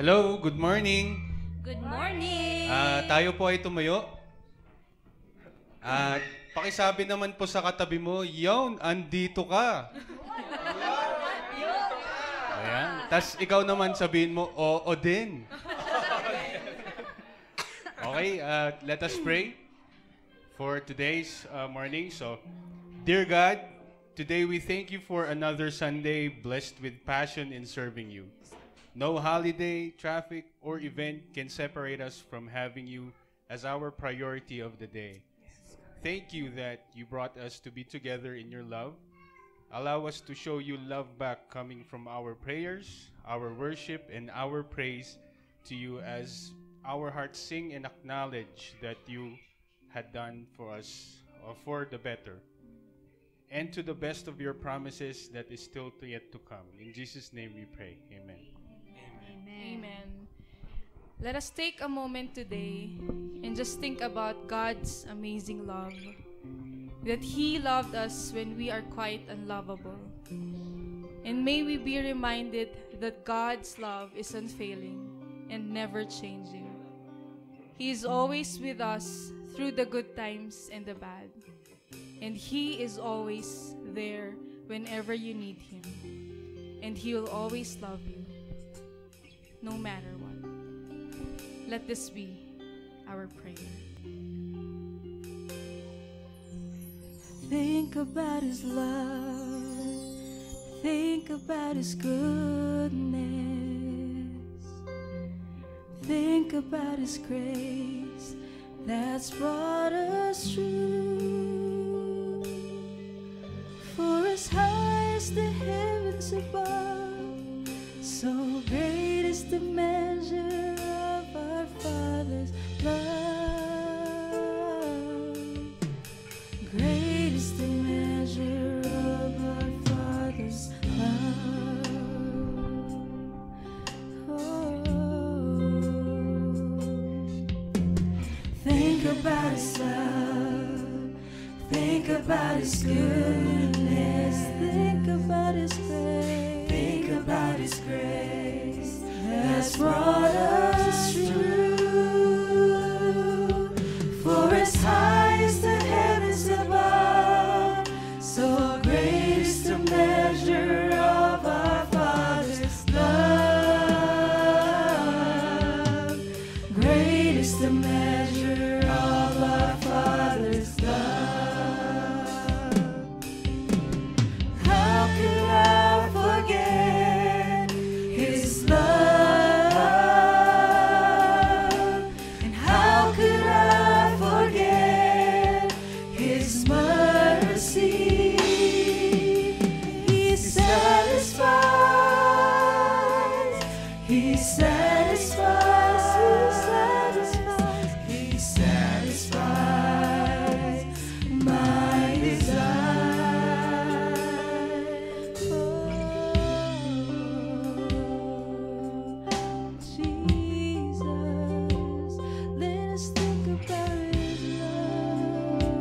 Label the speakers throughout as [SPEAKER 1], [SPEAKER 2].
[SPEAKER 1] Hello, good morning.
[SPEAKER 2] Good morning!
[SPEAKER 1] Tayo po ay tumayo. At pakisabi naman po sa katabi mo, yon, andito ka. Ayan. Tas ikaw naman sabihin mo, oo din. Okay, let us pray for today's morning. So, dear God, today we thank you for another Sunday blessed with passion in serving you. No holiday, traffic, or event can separate us from having you as our priority of the day. Thank you that you brought us to be together in your love. Allow us to show you love back coming from our prayers, our worship, and our praise to you as our hearts sing and acknowledge that you had done for us for the better. And to the best of your promises that is still yet to come. In Jesus' name we pray. Amen.
[SPEAKER 2] Amen. Let us take a moment today and just think about God's amazing love. That He loved us when we are quite unlovable. And may we be reminded that God's love is unfailing and never changing. He is always with us through the good times and the bad. And He is always there whenever you need Him. And He will always love you, no matter what. Let this be our prayer.
[SPEAKER 3] Think about His love. Think about His goodness. Think about His grace that's brought us through. For as high as the heavens above, so great is the measure of our Father's love. Great is the measure of our Father's love. Oh. Think about His love. Think about His goodness. Think about His grace. Think about His grace that's brought us through. For as high as the heavens above, so great is the measure of our Father's love. Great is the measure of our Father's love. How could I forget His love? And how could I forget His mercy? He satisfies. He satisfies. He satisfies my desire. Oh, Jesus, let us think about His love.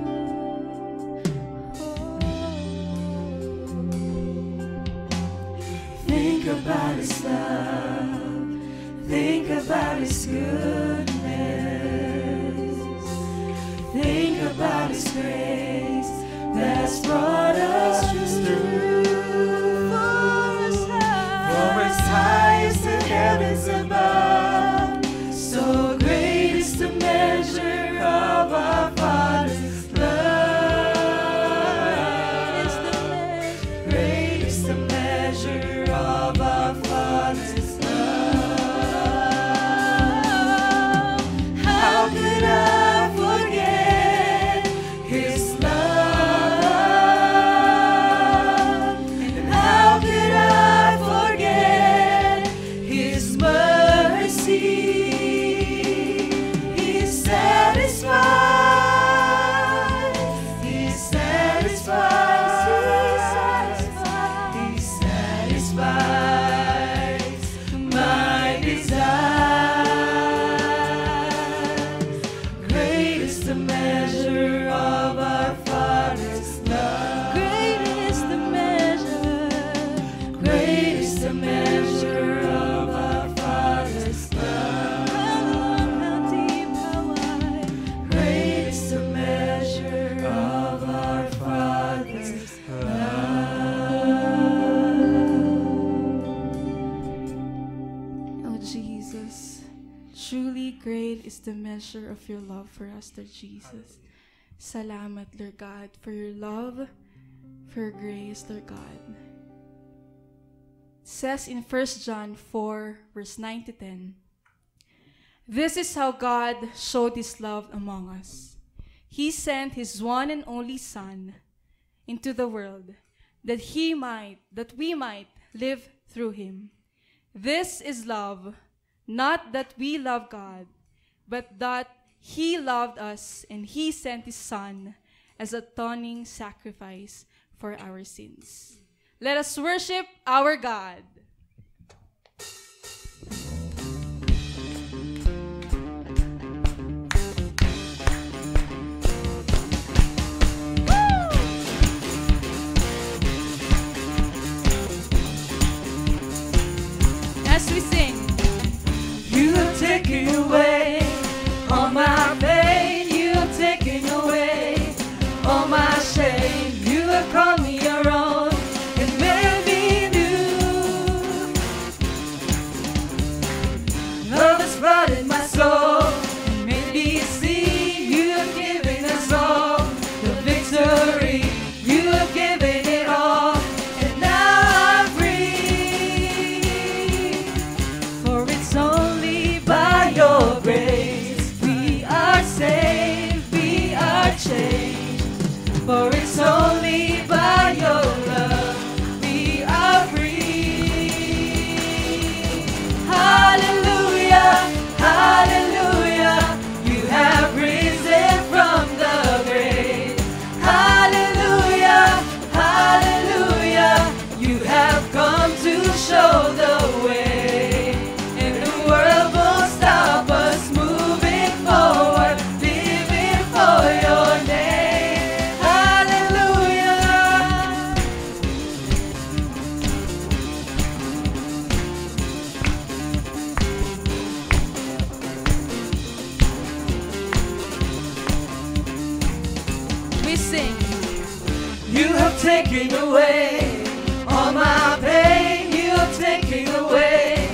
[SPEAKER 3] Think about His love. Think about His goodness. Think about His grace that's brought us through. For as high as the heavens above, so great is the measure of our Father's love. Great is the measure of our Father's love. How could I forget His love? And how could I forget His mercy? He satisfies. He satisfies. He satisfies my desire. Great is the measure of our Father's love. Great is the measure. Great is the measure of our Father's
[SPEAKER 2] measure of your love for us, Lord Jesus. Salamat, Lord God, for your love, for your grace, Lord God. It says in 1 John 4, verse 9 to 10, "This is how God showed his love among us. He sent his one and only Son into the world that we might live through him. This is love, not that we love God, but that he loved us and he sent his Son as atoning sacrifice for our sins." Let us worship our God. As we sing,
[SPEAKER 3] You have taken away all my pain. You have taken away all my shame. You have called me your own and made me new. Love has flooded my soul and made me see. You have given us all the victory. You have given it all, and now I'm free. For it's only by your grace we are saved, we are changed. For it's only by your love we are free. Hallelujah, hallelujah, you have risen from the grave. Hallelujah, hallelujah, you have come to show the way. And the world won't stop us moving forward, living for your name. Hallelujah.
[SPEAKER 2] we sing.
[SPEAKER 3] You have taken away all my pain. You have taken away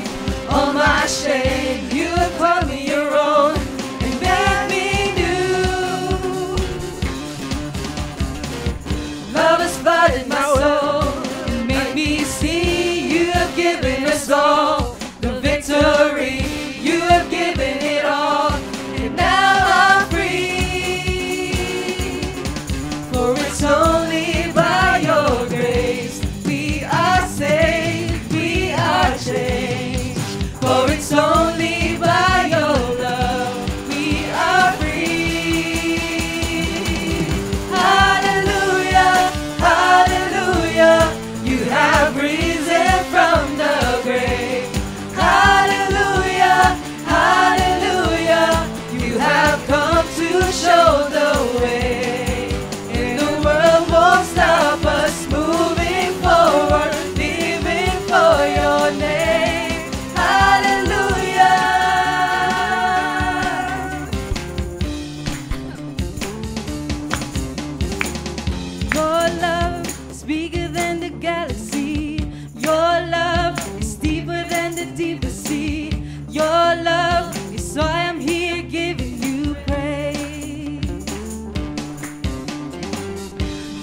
[SPEAKER 3] all my shame. You have called me your own and made me new. Love has flooded my soul and made me see. You have given us all the victory. You have given it all, and now I'm free. For it's only by your grace we are saved, we are changed. For it's only by your love we are free. Hallelujah, hallelujah, you have risen from the grave. Hallelujah, hallelujah, you have come to show the way. And the world won't stop us moving forward, living for your name. Hallelujah. Your love is bigger than the galaxy. Your love is deeper than the deepest sea. Your love is why I'm here giving you praise.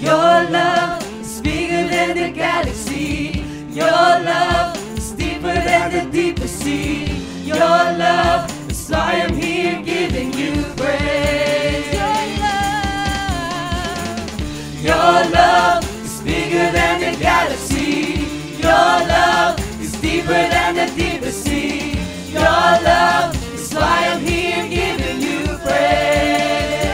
[SPEAKER 3] Your love is bigger than the galaxy. Your love is deeper than the deepest sea. Your love is why I'm here giving you praise. Your love is bigger than the galaxy. Your love is deeper than the deepest sea. Your love is why I'm here giving you praise.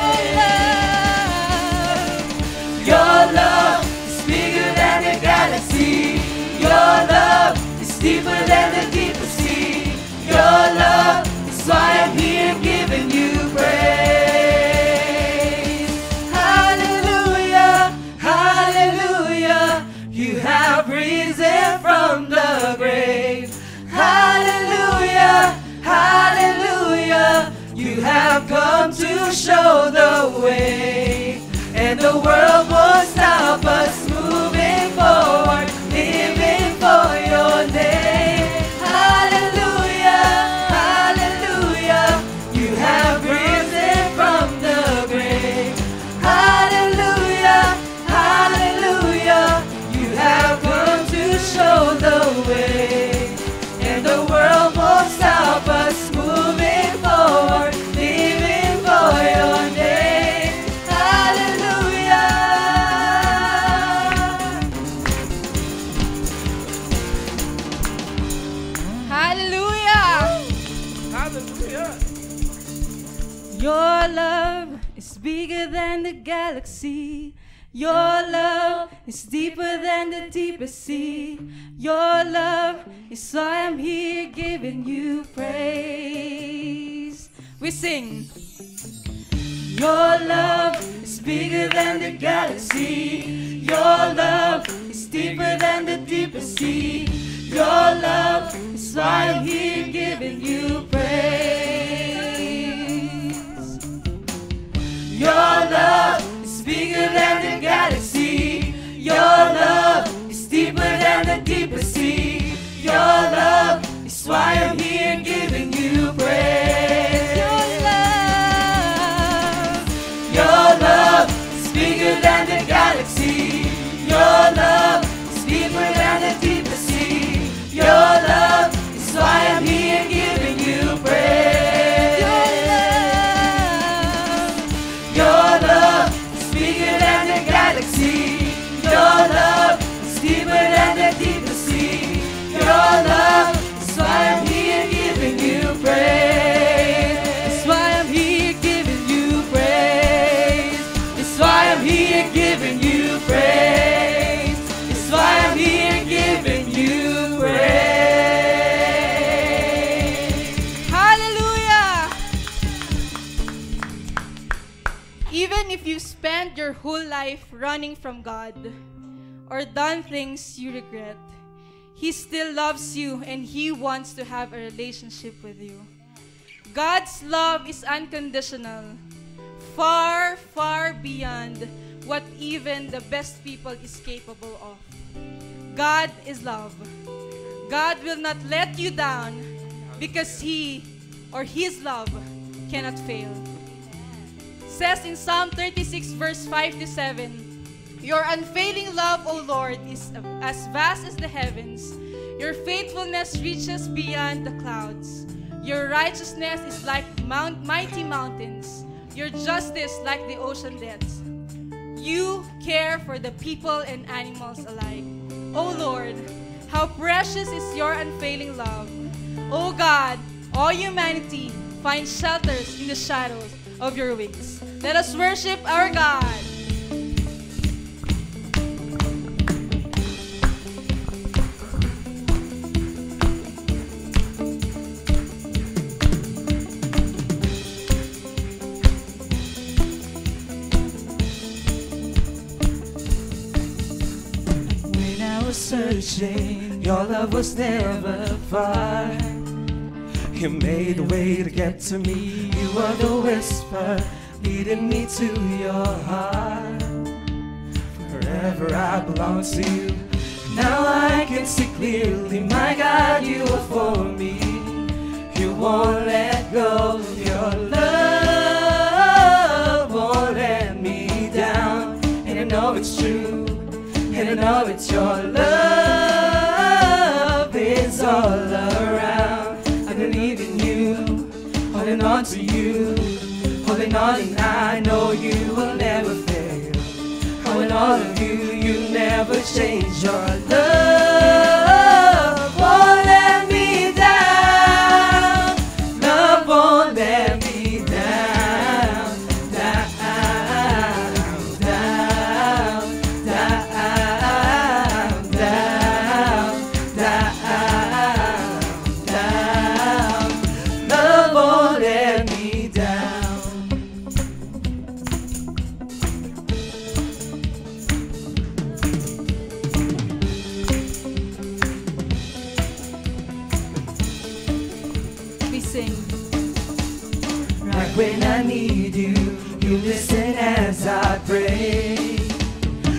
[SPEAKER 3] Your love is bigger than the galaxy. Your love is deeper than the deepest sea. Your love is why I'm here giving you praise. Hallelujah, hallelujah, you have risen from the grave. Hallelujah, hallelujah, you have come to show the way. And the world won't stop us moving forward, living for your name. Hallelujah, hallelujah, you have risen bigger than the galaxy. Your love is deeper than the deepest sea. Your love is why I'm here giving you praise. We sing. Your love is bigger than the galaxy. Your love is deeper than the deepest sea. Your love is why I'm here giving you praise. Your love is bigger than the galaxy. Your love is deeper than the deepest sea. Your love is why I'm here giving you praise. Your love is bigger than the galaxy. Your love is deeper than the deepest sea. Your love is why I'm here giving you praise. Your love is bigger than the galaxy. Your love is deeper than the deepest sea. Your love is why I'm here giving you praise. That's why I'm here giving you praise. It's why I'm here giving you praise. It's why I'm here giving you praise.
[SPEAKER 2] Hallelujah! Even if you spent your whole life running from God or done things you regret, He still loves you and He wants to have a relationship with you. God's love is unconditional, far, far beyond what even the best people is capable of. God is love. God will not let you down because He or His love cannot fail. Says in Psalm 36 verse 5 to 7, Your unfailing love, O Lord, is as vast as the heavens. Your faithfulness reaches beyond the clouds. Your righteousness is like mighty mountains. Your justice like the ocean depths. You care for the people and animals alike. O Lord, how precious is your unfailing love. O God, all humanity finds shelters in the shadows of your wings. Let us worship our God.
[SPEAKER 3] When I was searching, your love was never far. You made a way to get to me. You were the whisper leading me to your heart. Forever I belong to you. Now I can see clearly, my God, you are for me. You won't let go. Your love won't let me down. And I know it's true. And I know it's your love is all around. I believe in you, holding on to you, holding on, and I know you will never fail. Oh, in all of you, you never change. Your love won't let me down. Love won't let me down. Down, down, down, down, down, down. Love won't let me down.
[SPEAKER 2] We sing.
[SPEAKER 3] Right when I need you, you listen as I pray.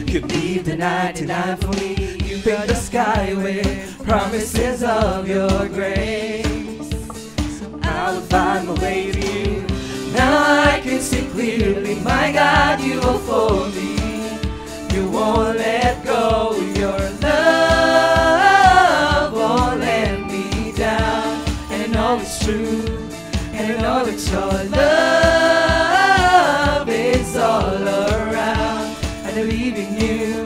[SPEAKER 3] You leave the 99 for me. You build the sky with promises of your grace. So I'll find my way to you. Now I can see clearly, my God, you are for me. You won't let go. Your love won't let me down. And I know it's true. And I know that your love is all around. I believe in you,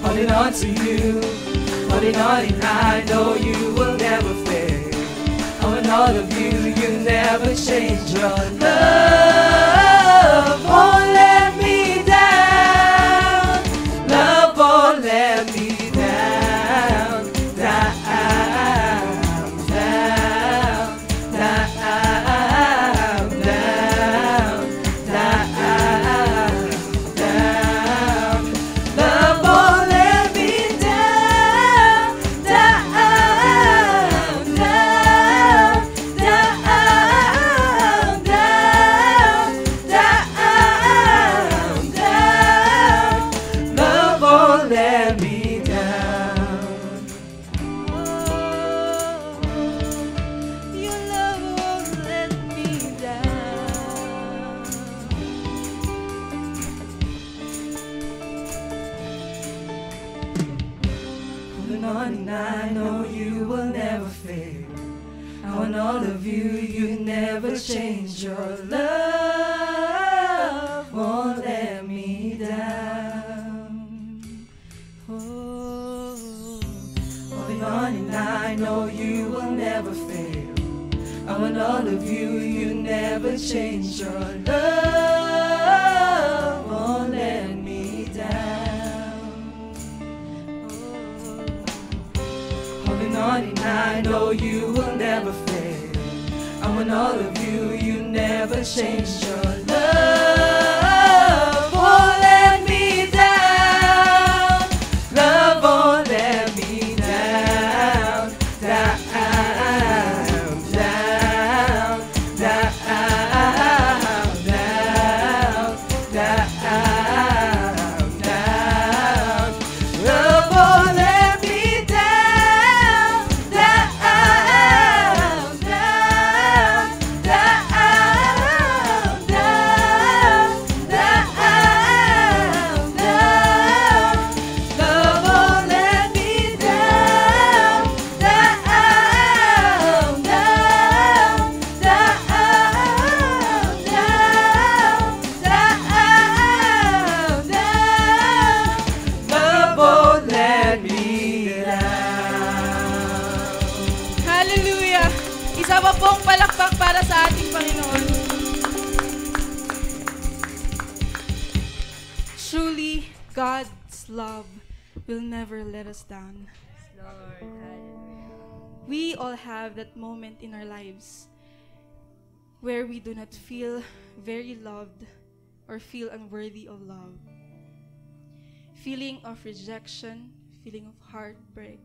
[SPEAKER 3] holding on to you, holding on, and I know you will never fail. Oh, and all of you, you never change. Your love won't let on, I know you will never fail. I want all of you, you never change. Your love won't let me down. Oh, holding on, and I know you will never fail. I want all of you, you never change. Your love won't let me down. Holding on, and I know you will never fail. I want all of you, you never change. Your love won't let me down. Love won't let me down. Down.
[SPEAKER 2] Palakpak para sa ating Panginoon. Truly, God's love will never let us down.
[SPEAKER 3] Lord, hallelujah.
[SPEAKER 2] We all have that moment in our lives where we do not feel very loved or feel unworthy of love. Feeling of rejection, feeling of heartbreak.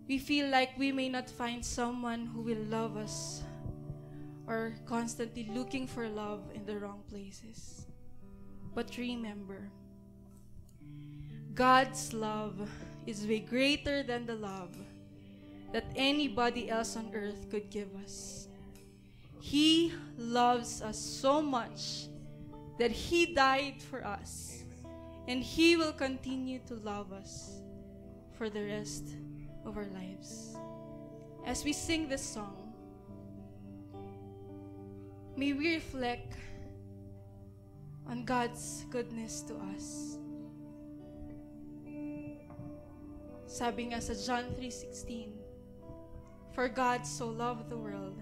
[SPEAKER 2] We feel like we may not find someone who will love us, or constantly looking for love in the wrong places. But remember, God's love is way greater than the love that anybody else on earth could give us. He loves us so much that He died for us, and He will continue to love us for the rest of our lives. As we sing this song, may we reflect on God's goodness to us. Sabi nga sa John 3:16, for God so loved the world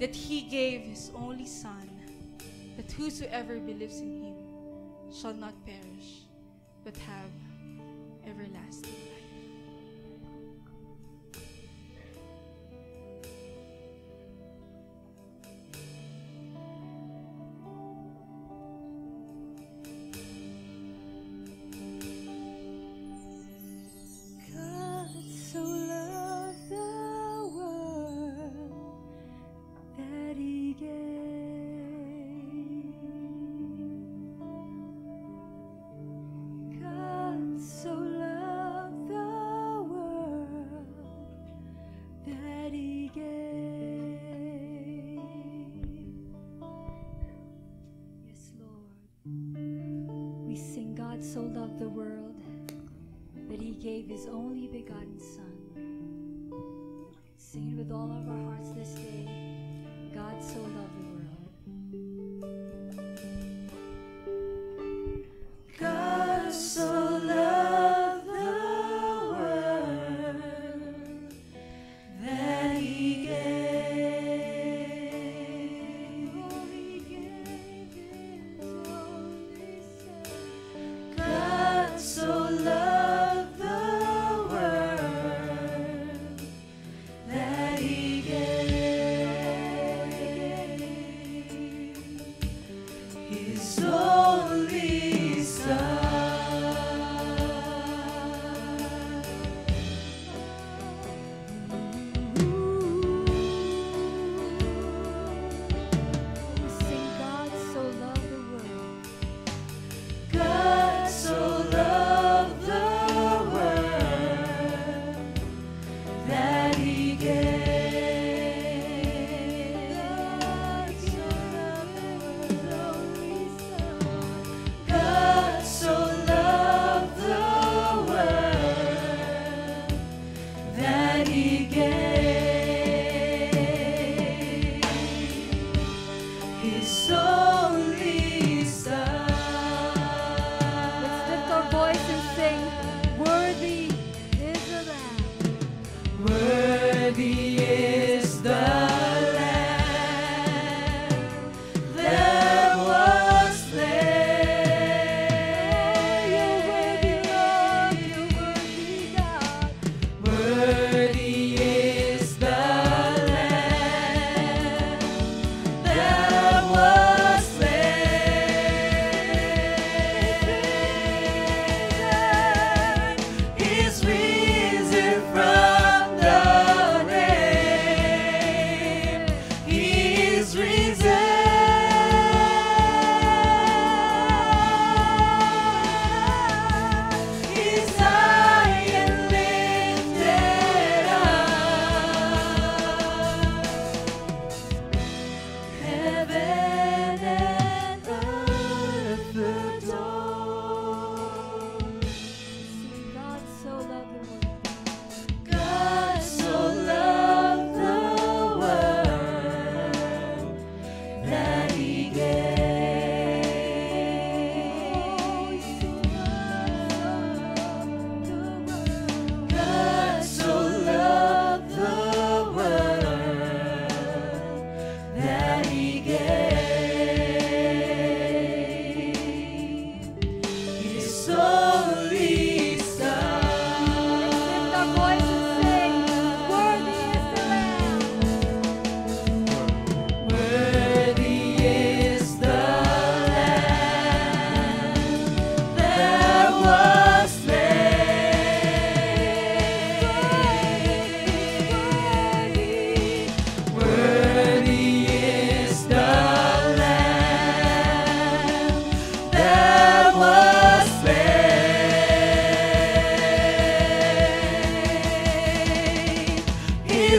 [SPEAKER 2] that He gave His only Son, that whosoever believes in Him shall not perish, but have everlasting life.
[SPEAKER 4] So loved the world that He gave His only begotten Son. Sing it with all of our hearts this day. God so loved the world.
[SPEAKER 3] God so loved the world that He gave.
[SPEAKER 4] Oh, He gave His only Son.
[SPEAKER 3] God so loved the world that He gave.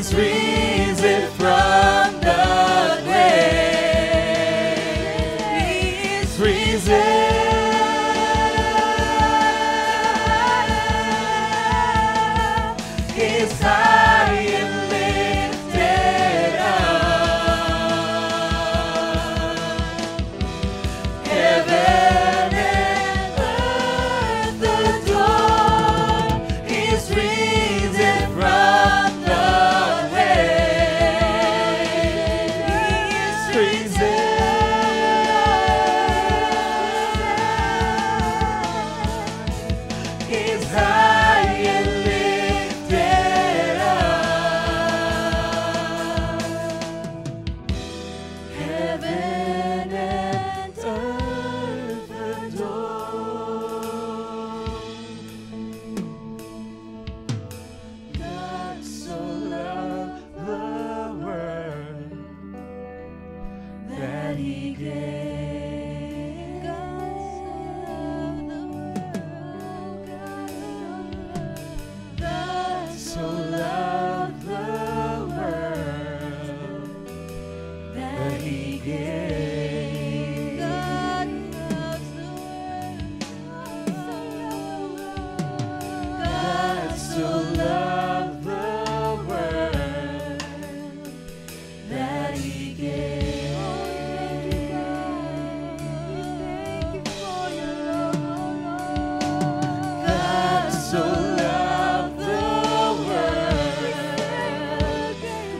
[SPEAKER 3] He's risen from the grave. He's risen. He's high and lifted up. Heaven and earth adore. He's risen from the grave. He's risen. He's high and lifted up. Heaven and earth adore. God so loved the world that He gave. God so loved the world that He gave. God loves the world. God so loved the world that He gave. God so loved the world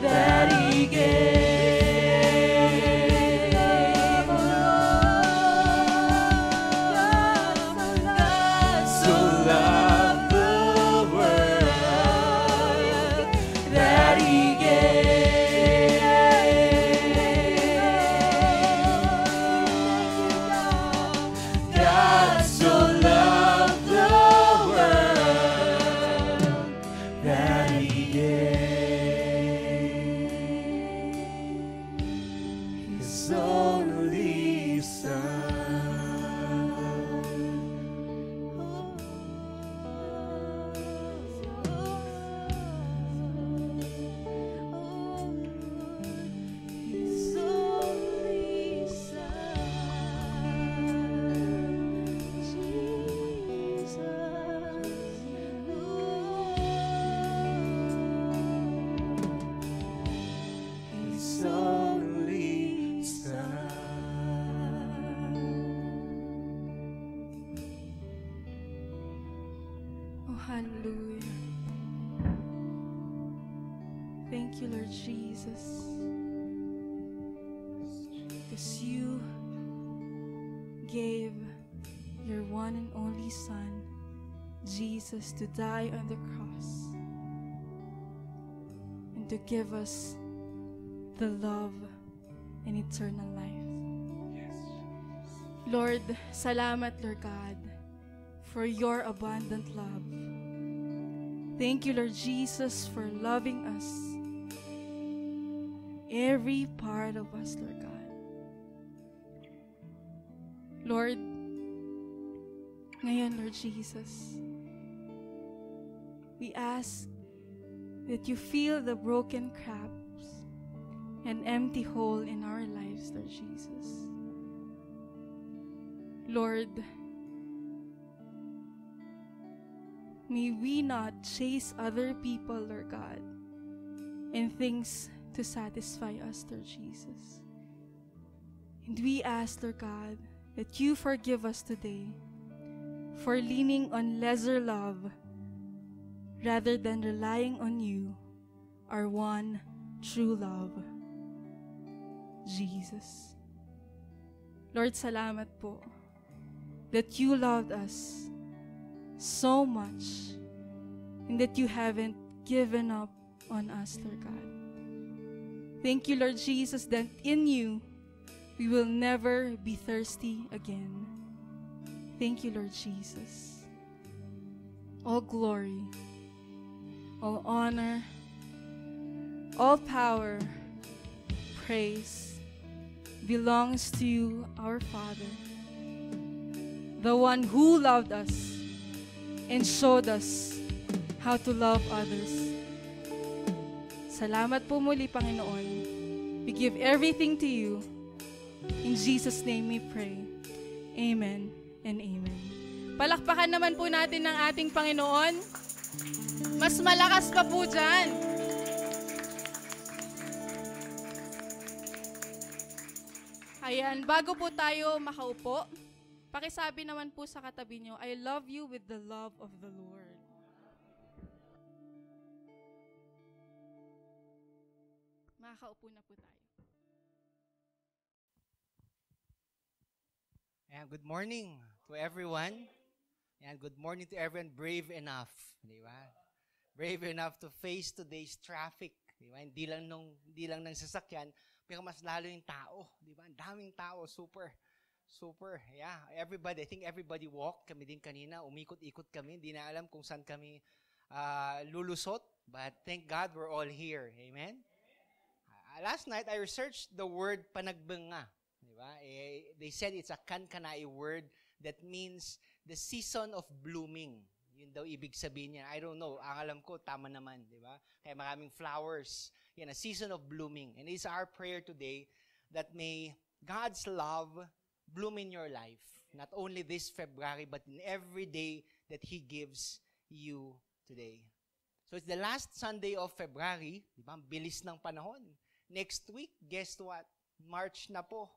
[SPEAKER 3] that He gave. God so loved the world that He gave. God so loved the world that He gave His only Son. His only His only Son.
[SPEAKER 2] Oh, hallelujah. Thank you, Lord Jesus. Because you gave your one and only Son, Jesus, to die on the cross and to give us the love and eternal life. Lord, salamat, Lord God, for your abundant love. Thank you, Lord Jesus, for loving us, every part of us, Lord God. Lord, ngayon, Lord Jesus, we ask that you fill the broken cracks and empty hole in our lives, Lord Jesus. Lord, may we not chase other people, Lord God, and things to satisfy us, Lord Jesus. And we ask, Lord God, that you forgive us today for leaning on lesser love rather than relying on you, our one true love, Jesus. Lord, salamat po that you loved us so much and that you haven't given up on us, Lord God. Thank you, Lord Jesus, that in you we will never be thirsty again. Thank you, Lord Jesus. All glory, all honor, all power, praise belongs to you, our Father, the one who loved us and showed us how to love others. Salamat po muli, Panginoon. We give everything to you. In Jesus' name we pray. Amen and amen. Palakpakan naman po natin ng ating Panginoon. Mas malakas pa po dyan. Ayan, bago po tayo makaupo, pakisabi naman po sa katabi nyo, I love you with the love of the Lord. Makakaupo na po tayo.
[SPEAKER 5] And good morning to everyone. And good morning to everyone brave enough, di ba? Brave enough to face today's traffic, di ba? Hindi lang ng sasakyan, pero mas lalo yung tao, di ba? Ang daming tao, super. Yeah, everybody, I think everybody walked. Kami din kanina, umikot-ikot kami. Hindi na alam kung saan kami lulusot, but thank God we're all here. Amen? Last night, I researched the word panagbenga. Diba? They said it's a Kankanai word that means the season of blooming. Yun daw ibig sabihin niya. I don't know. Ang alam ko, tama naman. Diba? Kaya maraming flowers. Yan, a season of blooming. And it's our prayer today that may God's love bloom in your life. Not only this February, but in every day that He gives you today. So it's the last Sunday of February. Diba? Ang bilis ng panahon. Next week, guess what? March na po.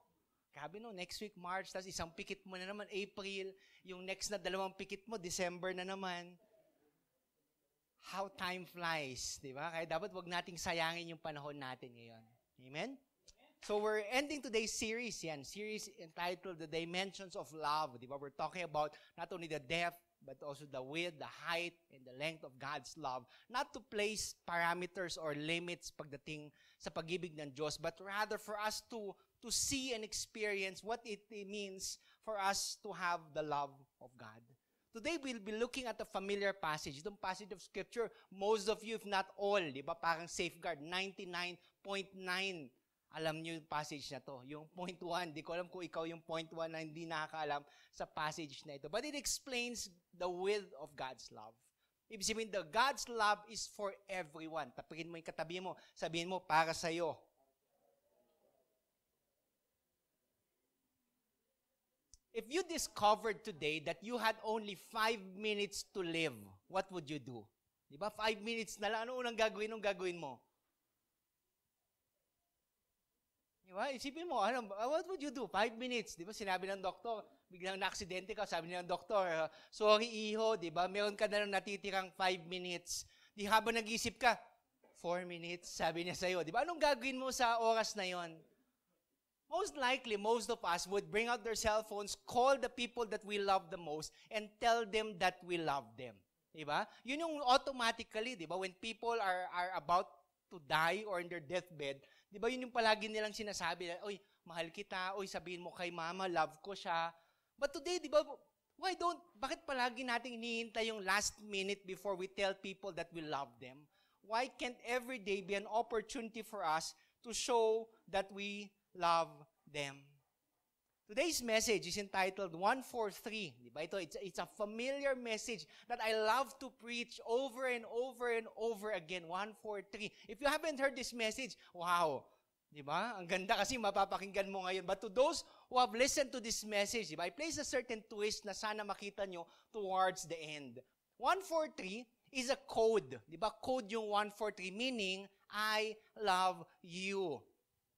[SPEAKER 5] Grabe no, next week March, tapos isang pikit mo na naman, April. Yung next na 2 pikit mo, December na naman. How time flies, di ba? Kaya dapat wag nating sayangin yung panahon natin ngayon. Amen? So we're ending today's series, series entitled The Dimensions of Love. Di ba? We're talking about not only the depth, but also the width, the height, and the length of God's love. Not to place parameters or limits pagdating sa pag-ibig ng Diyos, but rather for us to see and experience what it means for us to have the love of God. Today, we'll be looking at a familiar passage. Itong passage of Scripture, most of you, if not all, di ba, parang safeguard, 99.9, alam niyo yung passage na to. Yung point 1, di ko alam kung ikaw yung point 1 na hindi nakakaalam sa passage na ito. But it explains the width of God's love. Ibig sabihin, the God's love is for everyone. Tapikin mo yung katabi mo, sabihin mo, para sa'yo. If you discovered today that you had only 5 minutes to live, what would you do? Di ba? 5 minutes na lang. Ano unang gagawin? Anong gagawin mo? Di ba? Isipin mo, what would you do? 5 minutes. Di ba? Sinabi ng doktor, biglang na-aksidente ka, sabi niya ng doktor, sorry iho, di ba? Meron ka na lang natitirang 5 minutes. Di habang nag-isip ka, 4 minutes, sabi niya sa'yo. Di ba? Anong gagawin mo sa oras na yon? Most likely, most of us would bring out their cell phones, call the people that we love the most, and tell them that we love them. Diba? Yun yung automatically, diba? When people are about to die or in their deathbed, diba yun yung palagi nilang sinasabi, oy, mahal kita, oy, sabihin mo kay mama, love ko siya. But today, diba, bakit palagi nating hinihintay yung last minute before we tell people that we love them? Why can't every day be an opportunity for us to show that we love them? Today's message is entitled 143. Diba? It's a familiar message that I love to preach over and over and over again. 143. If you haven't heard this message, wow. Diba? Ang ganda kasi mapapakinggan mo ngayon. But to those who have listened to this message, diba? I place a certain twist na sana makita nyo towards the end. 143 is a code. Diba? Code yung 143, meaning, I love you.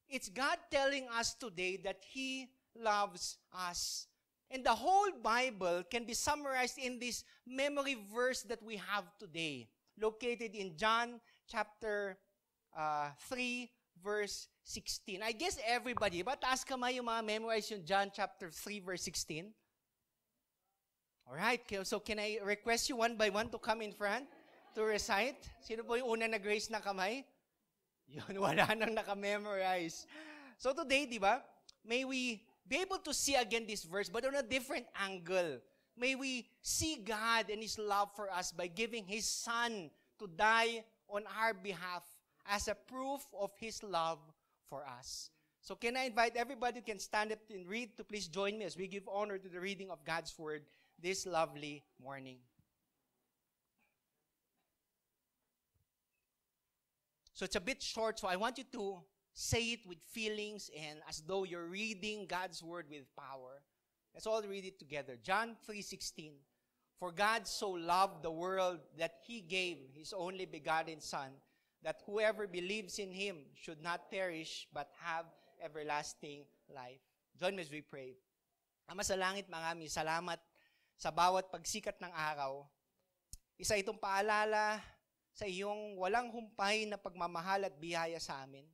[SPEAKER 5] It's God telling us today that He loves us. And the whole Bible can be summarized in this memory verse that we have today, located in John chapter 3, verse 16. I guess everybody, ba taas kamay yung mga memorize yung John chapter 3, verse 16? Alright, so can I request you one by one to come in front to recite? Sino po yung una nag-raise na kamay? Yun, wala nang naka-memorize. So today, di ba, may we be able to see again this verse, but on a different angle. May we see God and His love for us by giving His Son to die on our behalf as a proof of His love for us. So can I invite everybody who can stand up and read to please join me as we give honor to the reading of God's Word this lovely morning. So it's a bit short, so I want you to say it with feelings and as though you're reading God's word with power. Let's all read it together. John 3:16. For God so loved the world that He gave His only begotten Son, that whoever believes in Him should not perish but have everlasting life. Join me as we pray. Ama sa langit, maraming salamat sa bawat pagsikat ng araw. Isa itong paalala sa iyong walang humpay na pagmamahal at biyaya sa amin.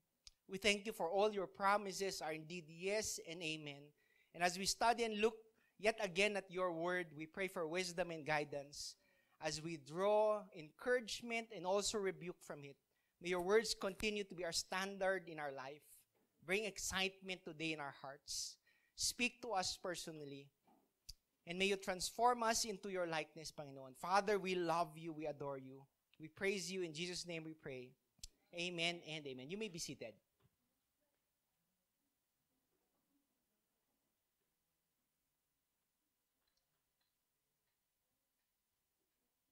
[SPEAKER 5] We thank you for all your promises are indeed yes and amen. And as we study and look yet again at your word, we pray for wisdom and guidance as we draw encouragement and also rebuke from it. May your words continue to be our standard in our life. Bring excitement today in our hearts. Speak to us personally. And may you transform us into your likeness, Panginoon. Father, we love you. We adore you. We praise you. In Jesus' name we pray. Amen and amen. You may be seated.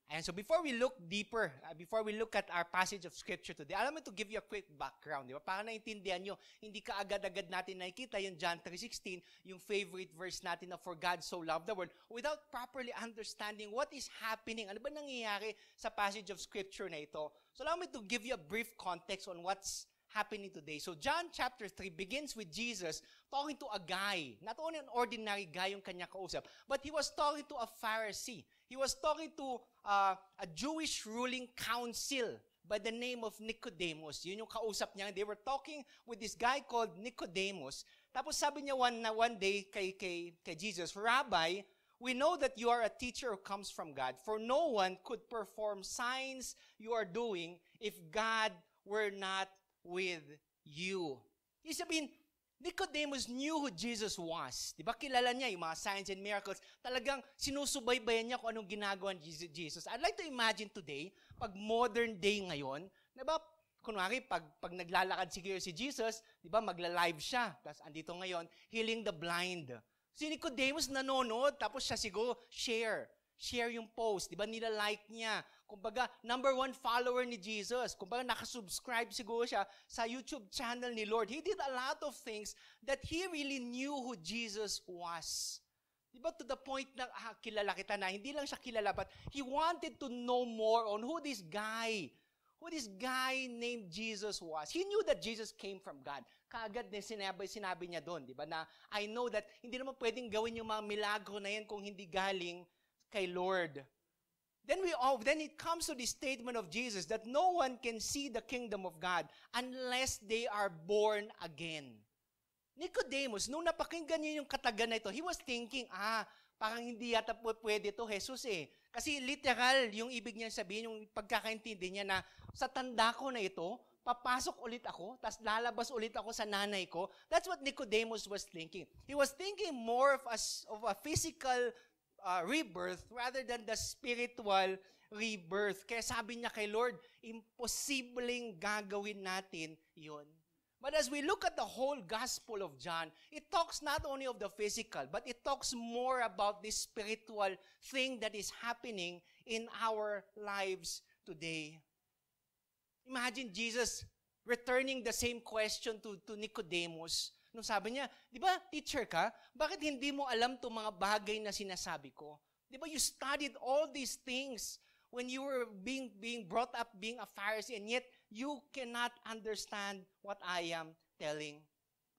[SPEAKER 5] And so before we look deeper, before we look at our passage of Scripture today, alam mo to give you a quick background, di ba? Para naintindihan nyo, hindi ka agad-agad natin nakikita yung John 3:16, yung favorite verse natin na for God so loved the world, without properly understanding what is happening. Ano ba nangyayari sa passage of Scripture na ito? So allow me to give you a brief context on what's happening today. So John chapter 3 begins with Jesus talking to a guy, not only an ordinary guy yung kanya kausap, but he was talking to a Pharisee. He was talking to a Jewish ruling council by the name of Nicodemus. Yun yung kausap niya. They were talking with this guy called Nicodemus. Tapos sabi niya one day kay Jesus, Rabbi, we know that you are a teacher who comes from God, for no one could perform signs you are doing if God were not with you. Ibig sabihin, Nicodemus knew who Jesus was. Di ba? Kilala niya yung mga signs and miracles. Talagang sinusubaybayan niya kung anong ginagawa ni Jesus. I'd like to imagine today, pag modern day ngayon, di ba, kunwari, pag naglalakad si Jesus, di ba, magla-live siya. Tapos andito ngayon, healing the blind. Si Nicodemus nanonood, tapos siya siguro share yung post, di ba, nila-like niya. Kumbaga, number 1 follower ni Jesus. Kumbaga, nakasubscribe siguro siya sa YouTube channel ni Lord. He did a lot of things that he really knew who Jesus was. Di ba, to the point na, kilala kita na, hindi lang siya kilala, but he wanted to know more on who this guy named Jesus was. He knew that Jesus came from God. Kaagad din sinabi niya doon, di ba, na I know that hindi naman pwedeng gawin yung mga milagro na yan kung hindi galing kay Lord. Then it comes to the statement of Jesus that no one can see the kingdom of God unless they are born again. Nicodemus, nung napakinggan niya yung katagan na ito, he was thinking, parang hindi yata pwede ito, Jesus eh. Kasi literal, yung ibig niya sabihin, yung pagkakaintindi niya na sa tanda ko na ito, papasok ulit ako, tapos lalabas ulit ako sa nanay ko. That's what Nicodemus was thinking. He was thinking more of a physical rebirth rather than the spiritual rebirth. Kaya sabi niya kay Lord, imposibleng gagawin natin yun. But as we look at the whole Gospel of John, it talks not only of the physical, but it talks more about this spiritual thing that is happening in our lives today. Imagine Jesus returning the same question to Nicodemus. Nung sabi niya, di ba, teacher ka? Bakit hindi mo alam itong mga bagay na sinasabi ko? Di ba, you studied all these things when you were being brought up being a Pharisee, and yet you cannot understand what I am telling.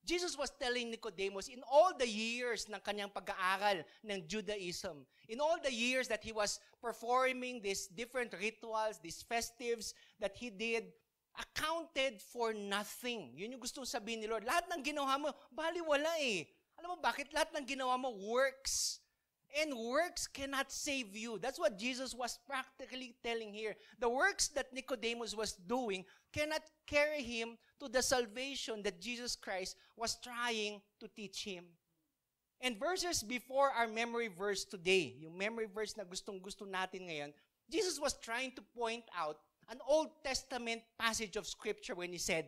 [SPEAKER 5] Jesus was telling Nicodemus, in all the years ng kanyang pag-aaral ng Judaism, in all the years that he was performing these different rituals, these festives that he did, accounted for nothing. Yun yung gusto sabihin ni Lord. Lahat ng ginawa mo, baliwala eh. Alam mo bakit? Lahat ng ginawa mo, works. And works cannot save you. That's what Jesus was practically telling here. The works that Nicodemus was doing cannot carry him to the salvation that Jesus Christ was trying to teach him. And verses before our memory verse today, yung memory verse na gustong-gusto natin ngayon, Jesus was trying to point out an Old Testament passage of Scripture when he said,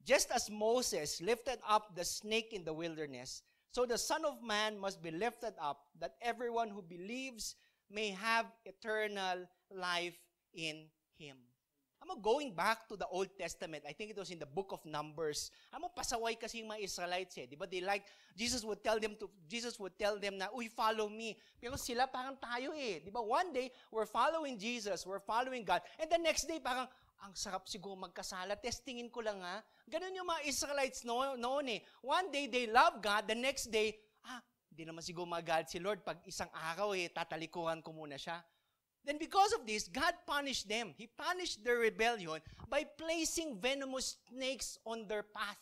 [SPEAKER 5] just as Moses lifted up the snake in the wilderness, so the Son of Man must be lifted up, that everyone who believes may have eternal life in him. Going back to the Old Testament, I think it was in the book of Numbers. Pasaway kasi yung mga Israelites eh. Di ba? Jesus would tell them na, uy, follow me. Pero sila parang tayo eh. Di ba? One day, we're following Jesus, we're following God. And the next day, parang, ang sarap siguro magkasala. Testingin ko lang ha. Ganun yung mga Israelites noon eh. One day, they love God. The next day, hindi naman siguro magalit si Lord. Pag isang araw eh, tatalikuran ko muna siya. Then because of this, God punished them. He punished their rebellion by placing venomous snakes on their path.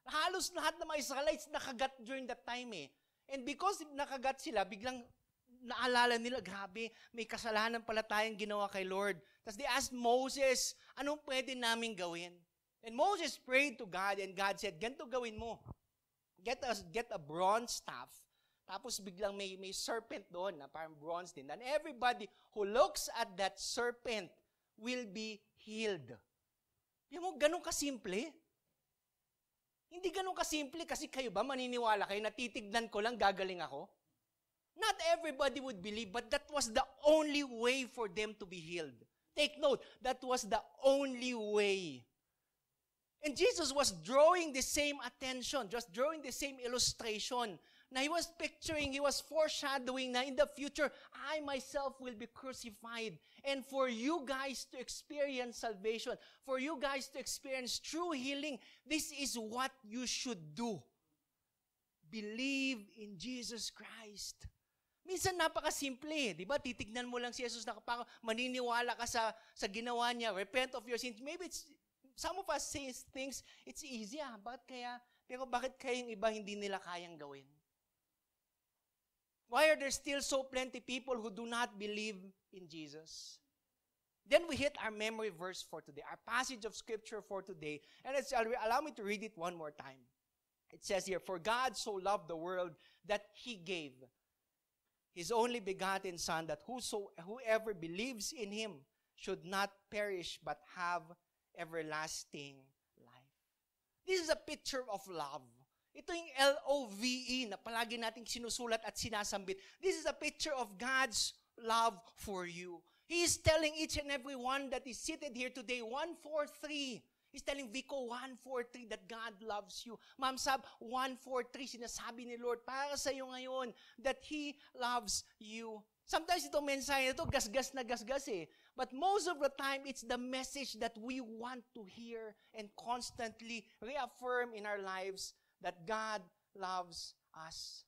[SPEAKER 5] Halos lahat ng mga Israelites nakagat during that time eh. And because nakagat sila, biglang naalala nila, grabe, may kasalanan pala tayong ginawa kay Lord. Tapos they asked Moses, anong pwede namin gawin? And Moses prayed to God and God said, ganito gawin mo. Get a bronze staff. Tapos biglang may serpent doon na parang bronze din. And everybody who looks at that serpent will be healed. Yung mo, ganun kasimple? Hindi ganun kasimple kasi kayo ba maniniwala kayo, natitignan ko lang, gagaling ako? Not everybody would believe, but that was the only way for them to be healed. Take note, that was the only way. And Jesus was drawing the same attention, just drawing the same illustration. Na he was foreshadowing na in the future, I myself will be crucified. And for you guys to experience salvation, for you guys to experience true healing, this is what you should do. Believe in Jesus Christ. Minsan napakasimple, di ba? Titignan mo lang si Jesus na kapag maniniwala ka sa ginawa niya, repent of your sins. Maybe some of us say things, it's easy pero bakit kayong iba hindi nila kayang gawin? Why are there still so plenty people who do not believe in Jesus? Then we hit our memory verse for today, our passage of Scripture for today. And allow me to read it one more time. It says here, for God so loved the world that He gave His only begotten Son, that whoever believes in Him should not perish but have everlasting life. This is a picture of love. Ito yung LOVE na palagi nating sinusulat at sinasambit. This is a picture of God's love for you. He is telling each and every one that is seated here today, 143. He's telling Vico 143 that God loves you. Ma'am Sab, 143, sinasabi ni Lord para sa iyo ngayon that He loves you. Sometimes itong mensahe na ito, gasgas na gasgas eh. But most of the time, it's the message that we want to hear and constantly reaffirm in our lives that God loves us.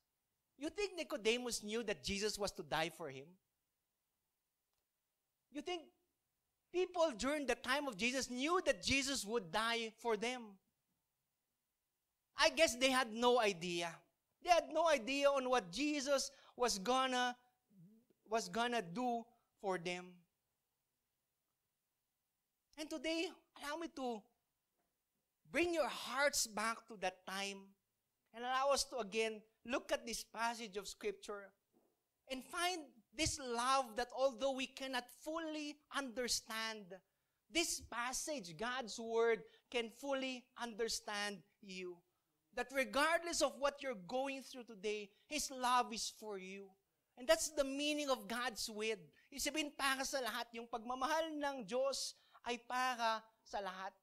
[SPEAKER 5] You think Nicodemus knew that Jesus was to die for him? You think people during the time of Jesus knew that Jesus would die for them? I guess they had no idea. They had no idea on what Jesus was gonna do for them. And today, allow me to bring your hearts back to that time and allow us to again look at this passage of Scripture and find this love that although we cannot fully understand, this passage, God's Word, can fully understand you. That regardless of what you're going through today, His love is for you. And that's the meaning of God's Word. Isipin, para sa lahat. Yung pagmamahal ng Diyos ay para sa lahat.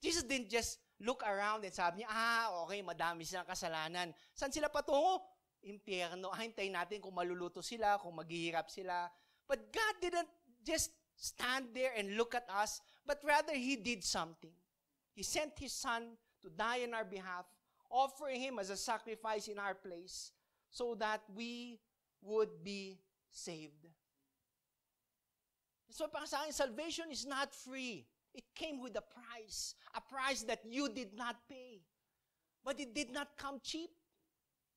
[SPEAKER 5] Jesus didn't just look around and sabi niya, okay, madami silang kasalanan. Saan sila patungo? Impyerno. Hintayin natin kung maluluto sila, kung maghihirap sila. But God didn't just stand there and look at us, but rather He did something. He sent His Son to die on our behalf, offering Him as a sacrifice in our place so that we would be saved. So para sa akin, salvation is not free. It came with a price that you did not pay. But it did not come cheap.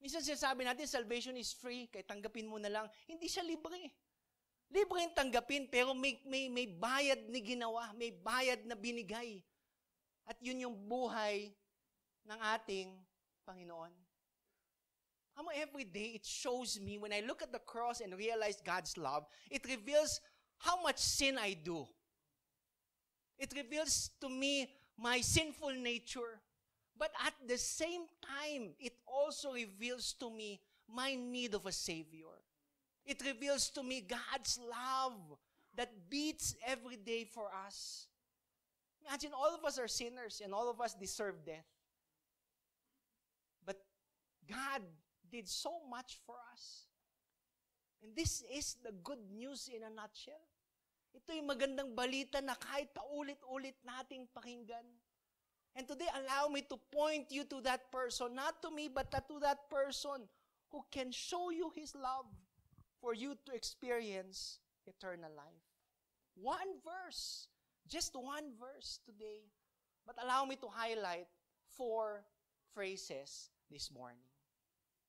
[SPEAKER 5] Minsan sinasabi natin, salvation is free, kaya tanggapin mo na lang. Hindi siya libre. Libre yung tanggapin, pero may bayad na ginawa, may bayad na binigay. At yun yung buhay ng ating Panginoon. Every day, it shows me, when I look at the cross and realize God's love, it reveals how much sin I do. It reveals to me my sinful nature. But at the same time, it also reveals to me my need of a Savior. It reveals to me God's love that beats every day for us. Imagine, all of us are sinners and all of us deserve death. But God did so much for us. And this is the good news in a nutshell. Ito yung magandang balita na kahit paulit-ulit nating pakinggan. And today, allow me to point you to that person, not to me, but to that person who can show you His love for you to experience eternal life. One verse, just one verse today. But allow me to highlight 4 phrases this morning.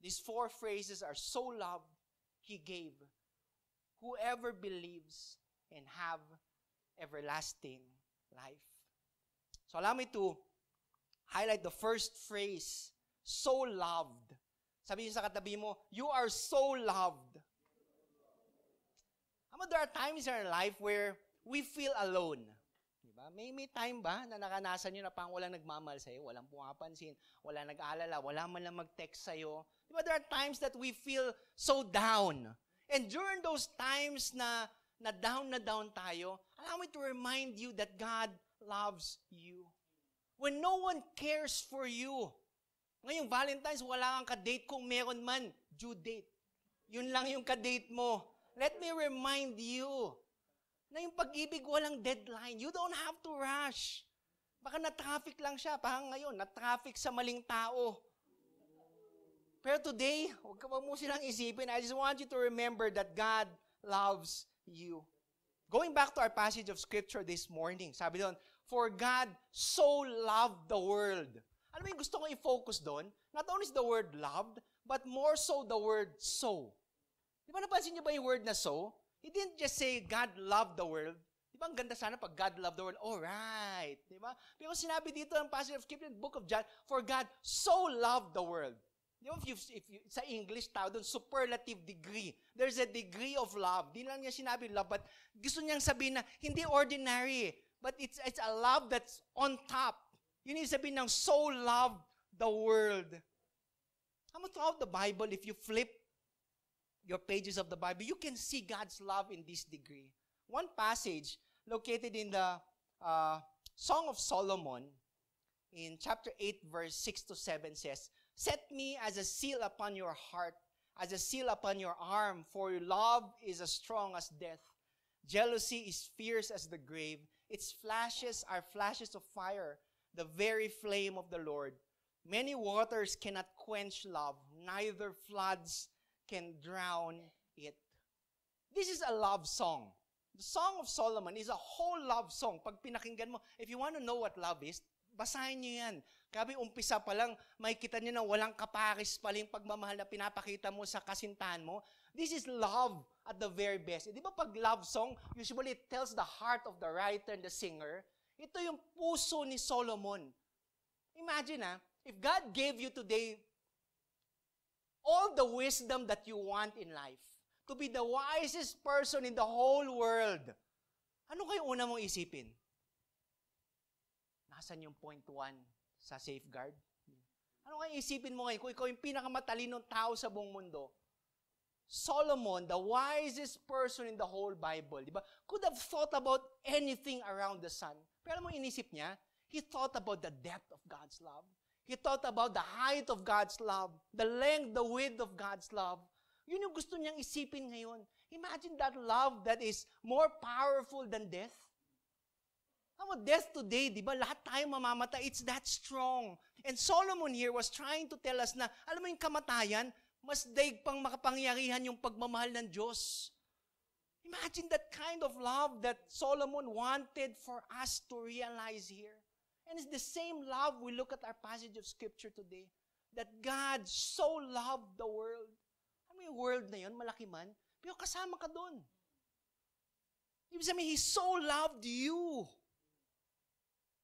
[SPEAKER 5] These 4 phrases are so loved, He gave whoever believes and have everlasting life. So allow me to highlight the first phrase, so loved. Sabi niyo sa katabi mo, you are so loved. There are times in our life where we feel alone. Diba? May time ba na nakanasan nyo na pang walang nagmamahal sa'yo, walang pumapansin, walang nag-aalala, wala man lang mag-text sa'yo. Diba? There are times that we feel so down. And during those times na down tayo, allow me to remind you that God loves you. When no one cares for you, ngayong Valentine's, wala kang ka-date, kung meron man, due date. Yun lang yung ka-date mo. Let me remind you na yung pag-ibig walang deadline. You don't have to rush. Baka na-traffic lang siya. Parang ngayon, na-traffic sa maling tao. Pero today, huwag mo silang isipin. I just want you to remember that God loves you. Going back to our passage of Scripture this morning, sabi doon, for God so loved the world. Alam mo yung gusto kong i-focus doon? Not only is the word loved, but more so the word so. Di ba napansin niyo ba yung word na so? He didn't just say God loved the world. Di ba ang ganda sana pag God loved the world? Alright. Di ba? Pero sinabi dito ang passage of Scripture in the book of John, for God so loved the world. Di ba, if you, sa English, tawag doon, superlative degree. There's a degree of love. Di lang niya sinabi love, but gusto niyang sabihin na hindi ordinary, but it's a love that's on top. Yun yung sabihin ng so loved the world. Throughout the Bible, if you flip your pages of the Bible, you can see God's love in this degree. One passage located in the Song of Solomon in chapter 8, verse 6 to 7 says, set me as a seal upon your heart, as a seal upon your arm, for your love is as strong as death. Jealousy is fierce as the grave. Its flashes are flashes of fire, the very flame of the Lord. Many waters cannot quench love, neither floods can drown it. This is a love song. The Song of Solomon is a whole love song. Pag pinakinggan mo, if you want to know what love is, basahin niyo yan. Grabe, umpisa pa lang, makikita niyo na walang kaparis pa lang pagmamahal na pinapakita mo sa kasintahan mo. This is love at the very best. Di ba pag love song, usually it tells the heart of the writer and the singer. Ito yung puso ni Solomon. Imagine if God gave you today all the wisdom that you want in life, to be the wisest person in the whole world, ano kayo una mong isipin? Nasaan yung point 1 sa safeguard? Ano kayo isipin mo ngayon kung ikaw yung pinakamatalinong tao sa buong mundo? Solomon, the wisest person in the whole Bible, di ba? Could have thought about anything around the sun. Pero alam mo inisip niya? He thought about the depth of God's love. He thought about the height of God's love, the length, the width of God's love. Yun yung gusto niyang isipin ngayon. Imagine that love that is more powerful than death. Death today, di ba? Lahat tayo mamamatay. It's that strong. And Solomon here was trying to tell us na, alam mo yung kamatayan, mas daig pang makapangyarihan yung pagmamahal ng Diyos. Imagine that kind of love that Solomon wanted for us to realize here. And it's the same love we look at our passage of Scripture today. That God so loved the world. Ano yung world na yun? Malaki man. Pero kasama ka doon. Ibig sabihin, He so loved you.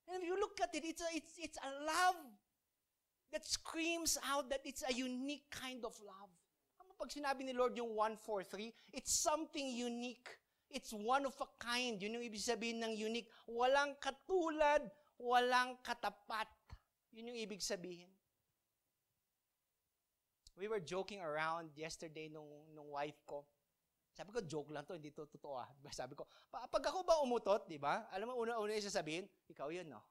[SPEAKER 5] And if you look at it, it's a love that screams out that it's a unique kind of love. Pag sinabi ni Lord yung 1-4-3, it's something unique. It's one of a kind. Yun yung ibig sabihin ng unique. Walang katulad, walang katapat. Yun yung ibig sabihin. We were joking around yesterday nung wife ko. Sabi ko, joke lang to, hindi to totoo. Diba? Sabi ko, pag ako ba umutot, di ba? Alam mo, una-una yung sasabihin, ikaw yun, no?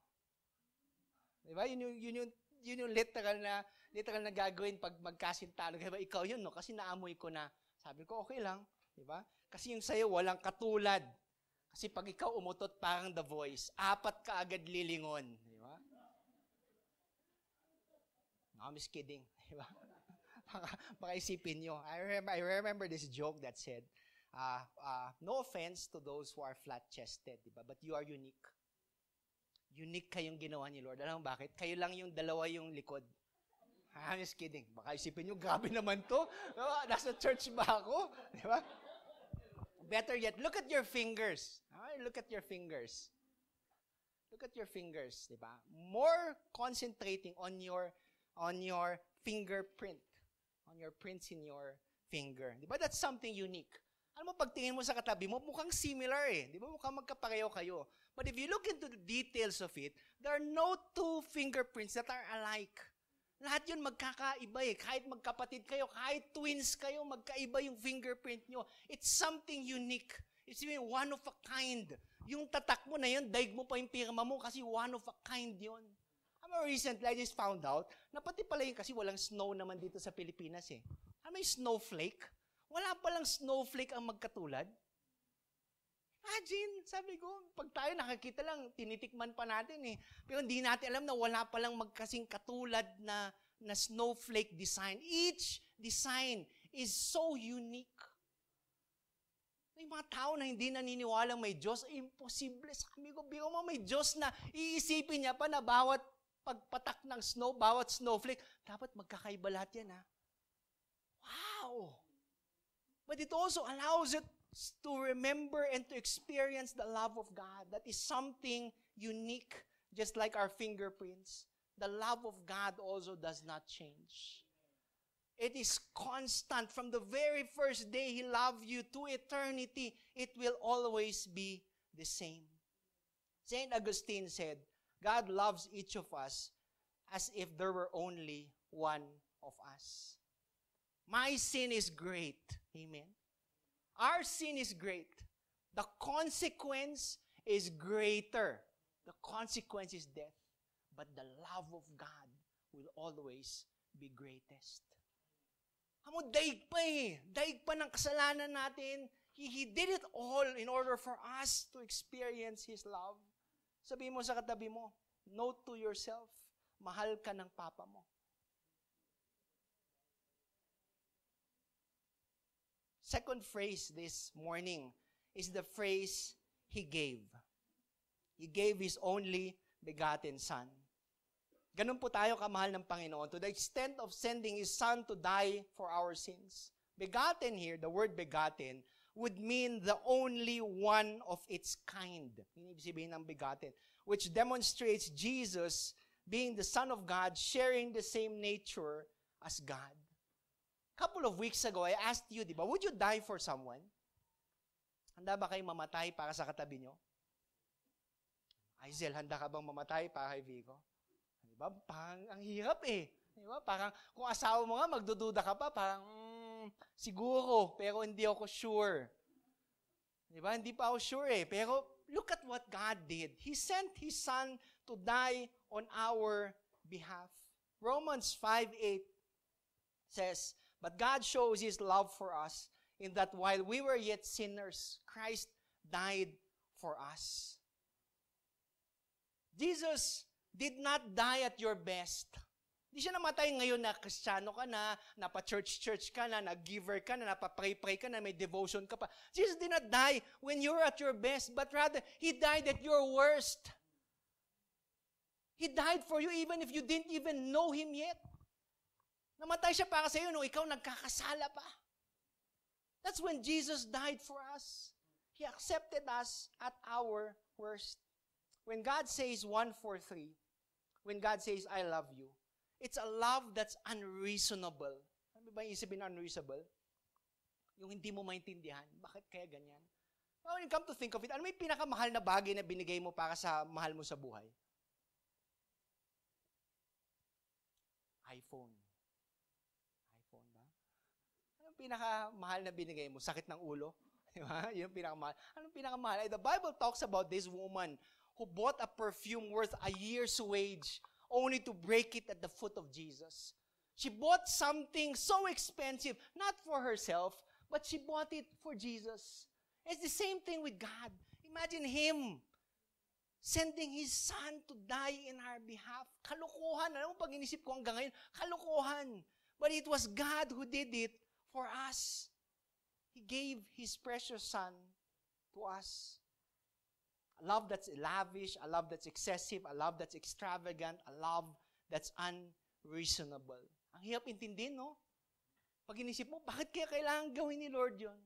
[SPEAKER 5] Di ba? Yun yung literal na gagawin pag magkasintahan. Diba? Ikaw yun, no? Kasi naamoy ko na. Sabi ko, okay lang. Di ba? Kasi yung sa'yo, walang katulad. Kasi pag ikaw umutot, parang The Voice, 4 ka agad lilingon. Di ba? No, I'm just kidding. Di ba? Baka isipin nyo. I remember this joke that said, no offense to those who are flat-chested, di ba? But you are unique. Unique kayong ginawa ni Lord. Alam mo bakit? Kayo lang yung dalawa yung likod. I'm just kidding. Baka isipin nyo, grabe naman to. Nasa church ba ako? Di ba? Better yet, look at your fingers. Look at your fingers. Look at your fingers, di ba? More concentrating on your fingerprint. On your prints in your finger. Di ba? That's something unique. Alam mo, pagtingin mo sa katabi mo, mukhang similar eh. Di ba? Mukhang magkapareho kayo. But if you look into the details of it, there are no 2 fingerprints that are alike. Lahat yun magkakaiba eh. Kahit magkapatid kayo, kahit twins kayo, magkaiba yung fingerprint nyo. It's something unique. It's even one of a kind. Yung tatak mo na yun, daig mo pa yung pirma mo kasi one of a kind yun. Recently, I just found out na pati pala yun kasi walang snow naman dito sa Pilipinas eh. May snowflake? Wala palang snowflake ang magkatulad? Imagine, sabi ko, pag tayo nakakita lang, tinitikman pa natin eh. Pero hindi natin alam na wala palang magkasing katulad na snowflake design. Each design is so unique. May mga tao na hindi naniniwala may Diyos, imposible. Sabi ko, biro mo may Diyos na iisipin niya pa na bawat pagpatak ng snow, bawat snowflake, dapat magkakaiba lahat yan, ha? Wow! But it also allows it to remember and to experience the love of God. That is something unique, just like our fingerprints. The love of God also does not change. It is constant. From the very first day He loved you to eternity, it will always be the same. St. Augustine said, God loves each of us as if there were only one of us. My sin is great. Amen. Our sin is great. The consequence is greater. The consequence is death. But the love of God will always be greatest. Amo, daig pa eh. Daig pa ng kasalanan natin. He did it all in order for us to experience His love. Sabihin mo sa katabi mo, note to yourself, mahal ka ng Papa mo. Second phrase this morning is the phrase, He gave. He gave His only begotten Son. Ganun po tayo kamahal ng Panginoon to the extent of sending His Son to die for our sins. Begotten here, the word begotten, would mean the only one of its kind. Ibig sabihin ng begotten, which demonstrates Jesus being the Son of God, sharing the same nature as God. Couple of weeks ago, I asked you, di ba, would you die for someone? Handa ba kayong mamatay para sa katabi nyo? Aizel, handa ka bang mamatay para kay Vico? Di ba? Parang ang hirap eh. Di ba? Parang kung asawa mo nga, magdududa ka pa, parang siguro, pero hindi ako sure. Di ba? Hindi pa ako sure eh. Pero look at what God did. He sent His Son to die on our behalf. Romans 5:8 says, but God shows His love for us in that while we were yet sinners, Christ died for us. Jesus did not die at your best. Hindi siya namatay ngayon na Kristiyano ka na, napa-church ka na, nag-giver ka na, napa-pray ka na, may devotion ka pa. Jesus did not die when you're at your best, but rather, He died at your worst. He died for you even if you didn't even know Him yet. Namatay siya para sa iyo nung ikaw nagkakasala pa. That's when Jesus died for us. He accepted us at our worst. When God says 1:4:3, when God says, I love you, it's a love that's unreasonable. Ano ba yung isipin na unreasonable? Yung hindi mo maintindihan. Bakit kaya ganyan? When you come to think of it, ano may pinakamahal na bagay na binigay mo para sa mahal mo sa buhay? iPhone. iPhone ba? pinakamahal na binigay mo? Sakit ng ulo? Di ba? Yun pinakamahal. Anong pinakamahal? The Bible talks about this woman who bought a perfume worth a year's wage only to break it at the foot of Jesus. She bought something so expensive, not for herself, but she bought it for Jesus. It's the same thing with God. Imagine Him sending His Son to die in our behalf. Kalukuhan. Alam mo, pag inisip ko hanggang ngayon, kalukuhan. But it was God who did it for us. He gave His precious Son to us. A love that's lavish, a love that's excessive, a love that's extravagant, a love that's unreasonable. Ang hirap intindihin, no? Pag inisip mo, bakit kaya kailangan gawin ni Lord yun?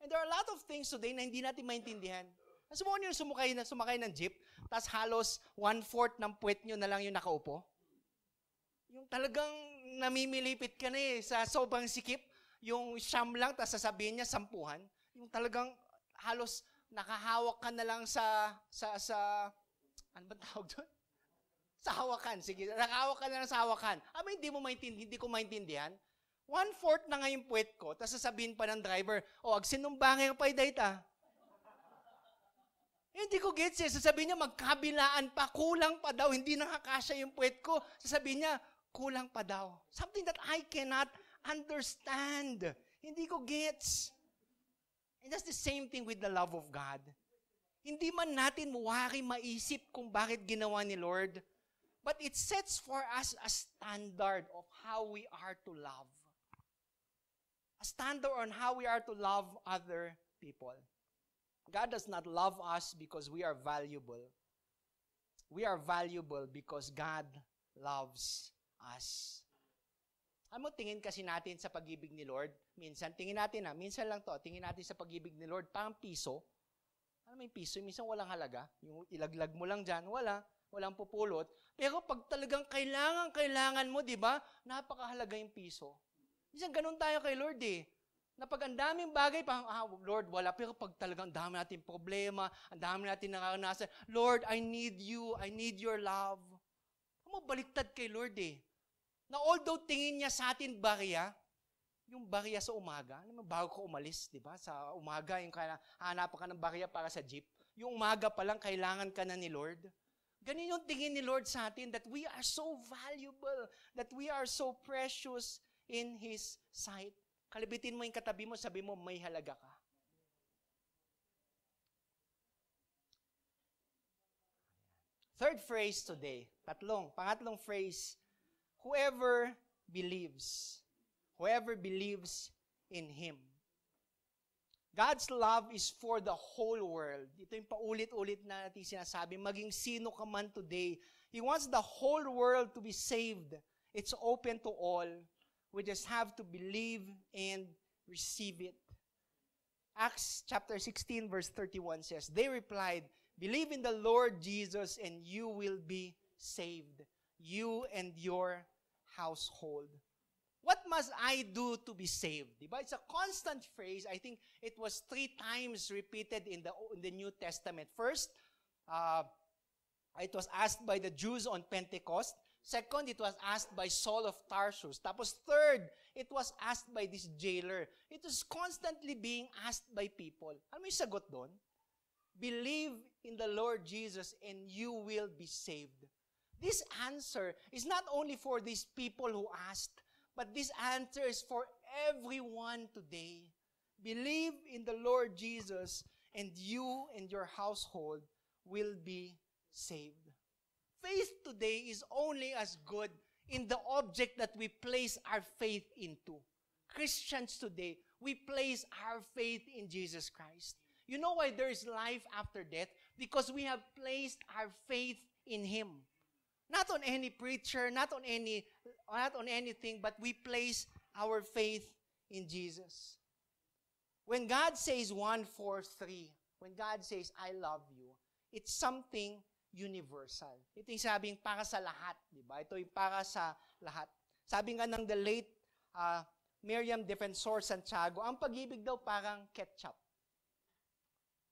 [SPEAKER 5] And there are a lot of things today na hindi natin maintindihan. Nasubukan nyo sumakay ng jeep, tapos halos 1/4 ng puwet nyo na lang yung nakaupo? Yung talagang namimilipit ka na sa sobrang sikip, yung siyam lang, tapos sasabihin niya 10. Yung talagang halos nakahawak ka na lang sa ano ba tawag doon? Sa hawakan. Sige, nakahawak ka na lang sa hawakan. Hindi ko maintindihan. 1/4 na nga yung puwet ko, tapos sasabihin pa ng driver, agsinumbangay ka pa dayta. Hindi ko gets sasabihin niya, magkabilaan pa, kulang pa daw, hindi nakakasya yung puwet ko. Sasabihin niya, kulang pa daw. Something that I cannot understand. Hindi ko gets. And that's the same thing with the love of God. Hindi man natin maisip kung bakit ginawa ni Lord, but it sets for us a standard of how we are to love. A standard on how we are to love other people. God does not love us because we are valuable. We are valuable because God loves us. Ano tingin kasi natin sa pag-ibig ni Lord? Minsan lang to, tingin natin sa pag-ibig ni Lord, parang piso. Ano may piso? Minsan walang halaga. Yung ilaglag mo lang dyan, walang pupulot. Pero pag talagang kailangan mo, di ba? Napakahalaga yung piso. Minsan ganun tayo kay Lord na pag ang daming bagay, Lord, wala. Pero pag talagang dami natin problema, ang dami natin nakakanasan, Lord, I need you. I need your love. Baliktad kay Lord Na although tingin niya sa atin barya, yung barya sa umaga, bago ko umalis, di ba? Sa umaga, yung hanapan ka ng barya para sa jeep. Yung umaga pa lang, kailangan ka na ni Lord. Ganun yung tingin ni Lord sa atin, that we are so valuable, that we are so precious in His sight. Kalibitin mo yung katabi mo, sabi mo, may halaga ka. Third phrase today, pangatlong phrase, whoever believes in Him. God's love is for the whole world. Ito yung paulit-ulit na natin sinasabi, maging sino ka man today. He wants the whole world to be saved. It's open to all. We just have to believe and receive it. Acts chapter 16 verse 31 says, they replied, believe in the Lord Jesus and you will be saved, you and your household. What must I do to be saved? Diba? It's a constant phrase. I think it was 3 times repeated in the New Testament. First, it was asked by the Jews on Pentecost. Second, it was asked by Saul of Tarsus. Tapos third, it was asked by this jailer. It was constantly being asked by people. Ano yung sagot doon? Believe in the Lord Jesus and you will be saved. This answer is not only for these people who asked, but this answer is for everyone today. Believe in the Lord Jesus and you and your household will be saved. Faith today is only as good in the object that we place our faith into. Christians today, we place our faith in Jesus Christ. You know why there is life after death? Because we have placed our faith in Him. Not on any preacher, not on anything, but we place our faith in Jesus. When God says 1, 4, 3, when God says, I love you, it's something universal. Ito yung sabing para sa lahat, di ba? Ito yung para sa lahat. Sabi nga ng the late Miriam Defensor Santiago, ang pag-ibig daw parang ketchup.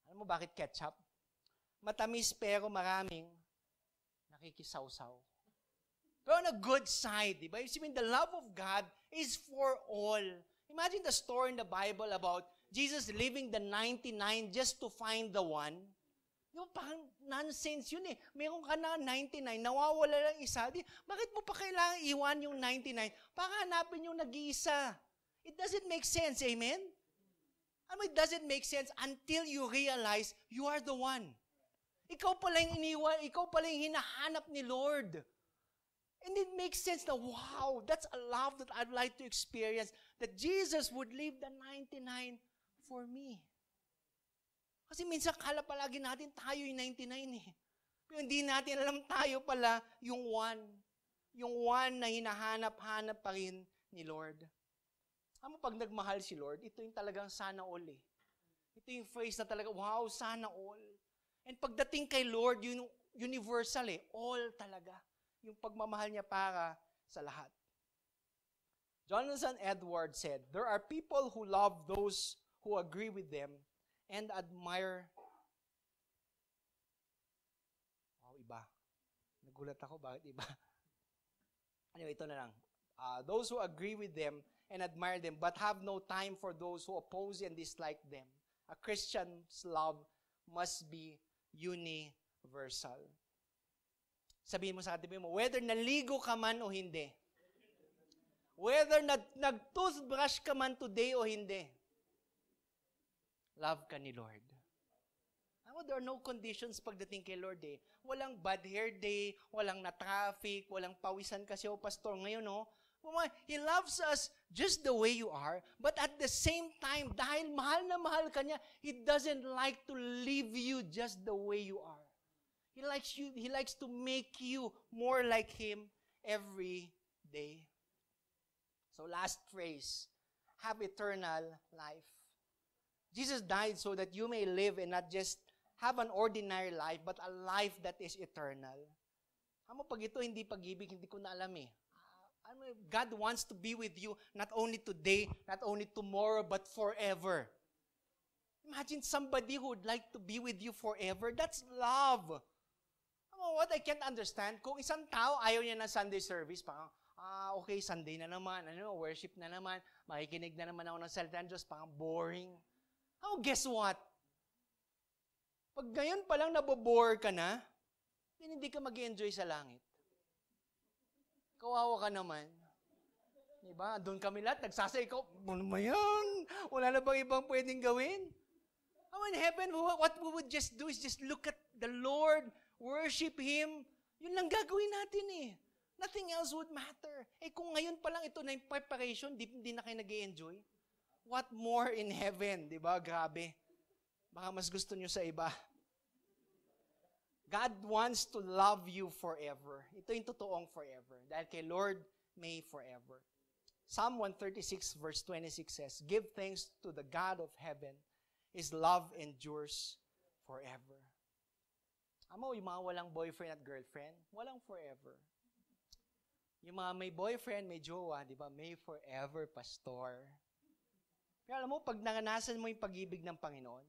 [SPEAKER 5] Alam mo bakit ketchup? Matamis pero maraming nakikisawsaw. Pero on a good side, di ba? You see, the love of God is for all. Imagine the story in the Bible about Jesus leaving the 99 just to find the one. Yung parang nonsense yun eh. Meron ka na 99, nawawala lang isa. Bakit mo pa kailangan iwan yung 99 para hanapin yung nag-iisa? It doesn't make sense, amen? I mean, it doesn't make sense until you realize you are the one. Ikaw pala yung iniwan, ikaw pala yung hinahanap ni Lord. And it makes sense na, wow, that's a love that I'd like to experience, that Jesus would leave the 99 for me. Kasi minsan kala palagi natin tayo yung 99 eh. Pero hindi natin alam tayo pala yung one. Yung one na hinahanap-hanap pa rin ni Lord. Alam mo, pag nagmahal si Lord, ito yung talagang sana all eh. Ito yung phrase na talaga, wow, sana all. And pagdating kay Lord, yun universal eh, all talaga. Yung pagmamahal niya para sa lahat. Jonathan Edwards said, there are people who love those who agree with them and admire. Wow, iba. Nagulat ako, bakit iba? Anyway, ito na lang. Those who agree with them and admire them but have no time for those who oppose and dislike them. A Christian's love must be universal. Sabihin mo sa katabi mo, whether naligo ka man o hindi, whether nag-toothbrush ka man today o hindi, love ka ni Lord. There are no conditions pagdating kay Lord eh. Walang bad hair day, walang na-traffic, walang pawisan kasi o pastor ngayon no. He loves us just the way you are, but at the same time, dahil mahal na mahal ka niya, He doesn't like to leave you just the way you are. He likes to make you more like Him every day. So last phrase, have eternal life. Jesus died so that you may live and not just have an ordinary life, but a life that is eternal. Ano pag ito hindi pag-ibig, hindi ko na alam eh. God wants to be with you not only today, not only tomorrow, but forever. Imagine somebody who would like to be with you forever. That's love. What I can't understand, kung isang tao ayaw niya ng Sunday service, parang, okay, Sunday na naman, worship na naman, makikinig na naman ako ng salita ng Diyos, parang boring. Guess what? Pag ngayon palang nabobore ka na, hindi ka mag-enjoy sa langit. Kawawa ka naman. Diba? Doon kami lahat, nagsasay ko, ano ba yan? Wala na bang ibang pwedeng gawin? In heaven, what we would just do is just look at the Lord, worship Him. Yun lang gagawin natin eh. Nothing else would matter. Kung ngayon pa lang ito na yung preparation, di na kayo nag-i-enjoy. What more in heaven? Diba? Grabe. Baka mas gusto nyo sa iba. God wants to love you forever. Ito yung totoong forever. Dahil kay Lord, may forever. Psalm 136 verse 26 says, give thanks to the God of heaven. His love endures forever. Yung mga walang boyfriend at girlfriend, walang forever. Yung mga may boyfriend, may jowa, di ba? May forever, pastor. Pero alam mo, pag naranasan mo yung pag-ibig ng Panginoon,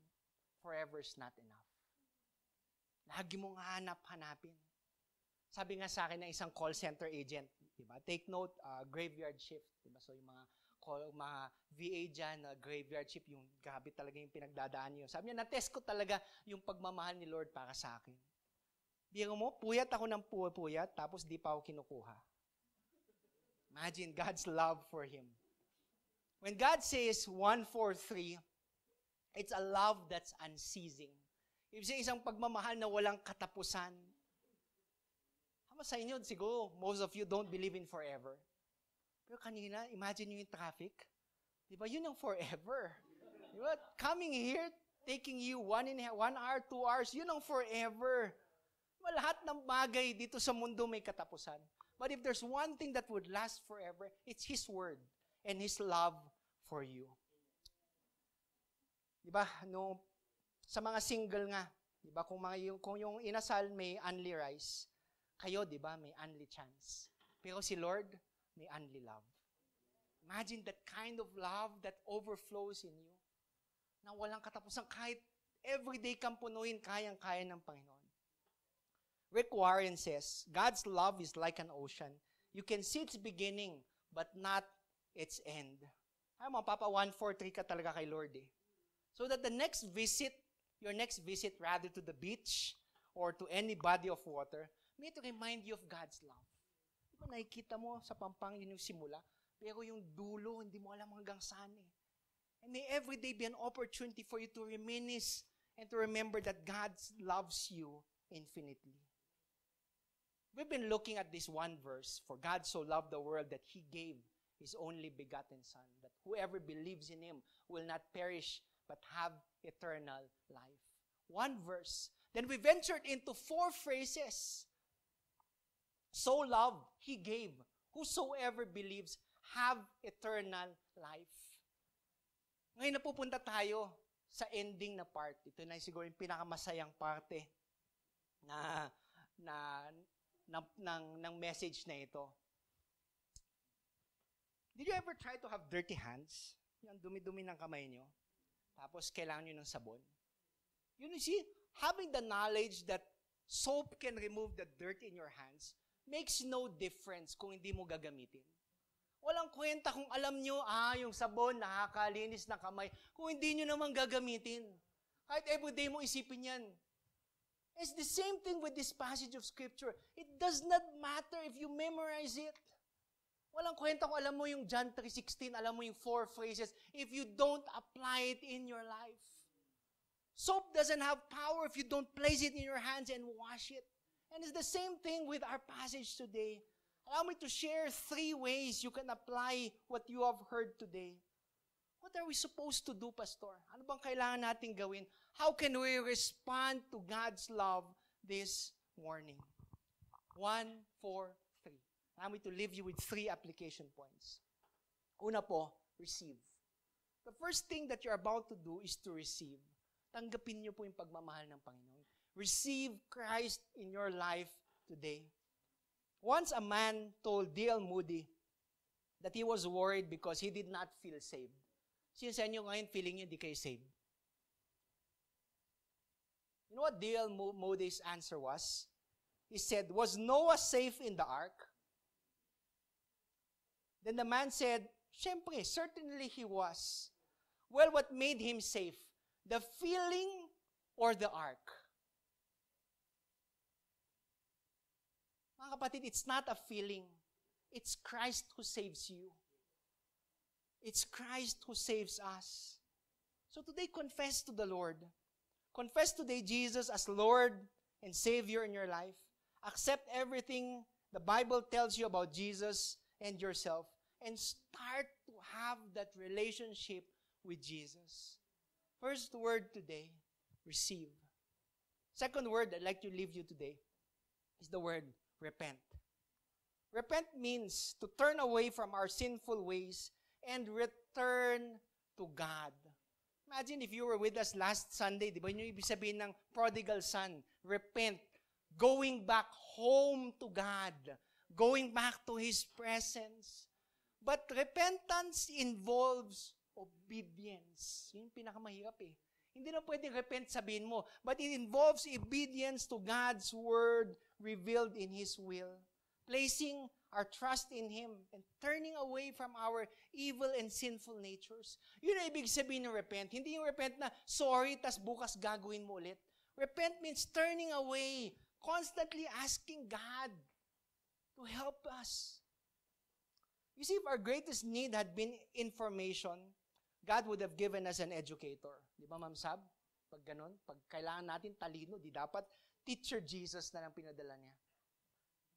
[SPEAKER 5] forever is not enough. Lagi mong hanapin. Sabi nga sa akin ng isang call center agent, di ba? Take note, graveyard shift. Di ba? So yung mga VA dyan, graveyard shift, yung grabe talaga yung pinagdadaan niyo. Sabi niya, na-test ko talaga yung pagmamahal ni Lord para sa akin. Biro mo, puyat ako ng puyat, tapos di pa ako kinukuha. Imagine God's love for Him. When God says 1-4-3, it's a love that's unceasing. Ibig sabihin, isang pagmamahal na walang katapusan. Sa inyo, siguro, most of you don't believe in forever. Pero kanina, imagine nyo yung traffic. Diba? Yun ang forever. Diba? Coming here, taking you 1 hour, 2 hours, yun ang forever. Diba? Lahat ng bagay dito sa mundo may katapusan. But if there's one thing that would last forever, it's His Word and His love for you. Diba? Sa mga single nga, diba? Kung yung inasal may only rice, kayo, di ba, may only chance. Pero si Lord, may only love. Imagine that kind of love that overflows in you. Na walang katapusan, kahit everyday kang punuin, kayang-kaya ng Panginoon. Rick Warren says, God's love is like an ocean. You can see its beginning, but not its end. Ay, mga Papa, 1-4-3 ka talaga kay Lord eh. So that the next visit, your next visit rather to the beach or to any body of water, may to remind you of God's love. Diba nakikita mo sa Pampang yun yung simula, pero yung dulo, hindi mo alam hanggang saan eh. And may every day be an opportunity for you to reminisce and to remember that God loves you infinitely. We've been looking at this one verse, for God so loved the world that He gave His only begotten Son, that whoever believes in Him will not perish but have eternal life. One verse. Then we ventured into 4 phrases. So loved, He gave. Whosoever believes, have eternal life. Ngayon napupunta tayo sa ending na part. Ito na siguro yung pinakamasayang parte ng message na ito. Did you ever try to have dirty hands? Yung dumi-dumi ng kamay nyo. Tapos kailangan nyo ng sabon. You see, having the knowledge that soap can remove the dirt in your hands makes no difference kung hindi mo gagamitin. Walang kwenta kung alam nyo, yung sabon nakakalinis ng kamay, kung hindi nyo naman gagamitin. Kahit everyday mo isipin yan. It's the same thing with this passage of Scripture. It does not matter if you memorize it. Walang kwenta kung alam mo yung John 3:16, alam mo yung 4 phrases, if you don't apply it in your life. Soap doesn't have power if you don't place it in your hands and wash it. And it's the same thing with our passage today. Allow me to share 3 ways you can apply what you have heard today. What are we supposed to do, Pastor? Ano bang kailangan natin gawin? How can we respond to God's love this morning? 1, 4, 3. Allow me to leave you with 3 application points. Una po, receive. The first thing that you're about to do is to receive. Tanggapin niyo po yung pagmamahal ng Panginoon. Receive Christ in your life today. Once a man told D.L. Moody that he was worried because he did not feel saved. Sino sa inyo ngayon feeling niyo di kayo saved? You know what D.L. Moody's answer was? He said, was Noah safe in the ark? Then the man said, syempre, certainly he was. Well, what made him safe? The feeling or the ark? Mga kapatid, it's not a feeling. It's Christ who saves you. It's Christ who saves us. So today, confess to the Lord. Confess today Jesus as Lord and Savior in your life. Accept everything the Bible tells you about Jesus and yourself. And start to have that relationship with Jesus. First word today, receive. Second word I'd like to leave you today is the word repent. Repent means to turn away from our sinful ways and return to God. Imagine if you were with us last Sunday, di ba yun yung ibig sabihin ng prodigal son? Repent. Going back home to God. Going back to His presence. But repentance involves obedience. Yun yung pinakamahirap eh. Hindi na pwedeng repent sabihin mo, but it involves obedience to God's word revealed in His will. Placing our trust in Him and turning away from our evil and sinful natures. Yun ang ibig sabihin ng repent. Hindi yung repent na, sorry, tas bukas gagawin mo ulit. Repent means turning away, constantly asking God to help us. You see, if our greatest need had been information, God would have given us an educator. Di ba, Ma'am Sab? Pag ganun, pag kailangan natin talino, di dapat teacher Jesus na lang pinadala niya.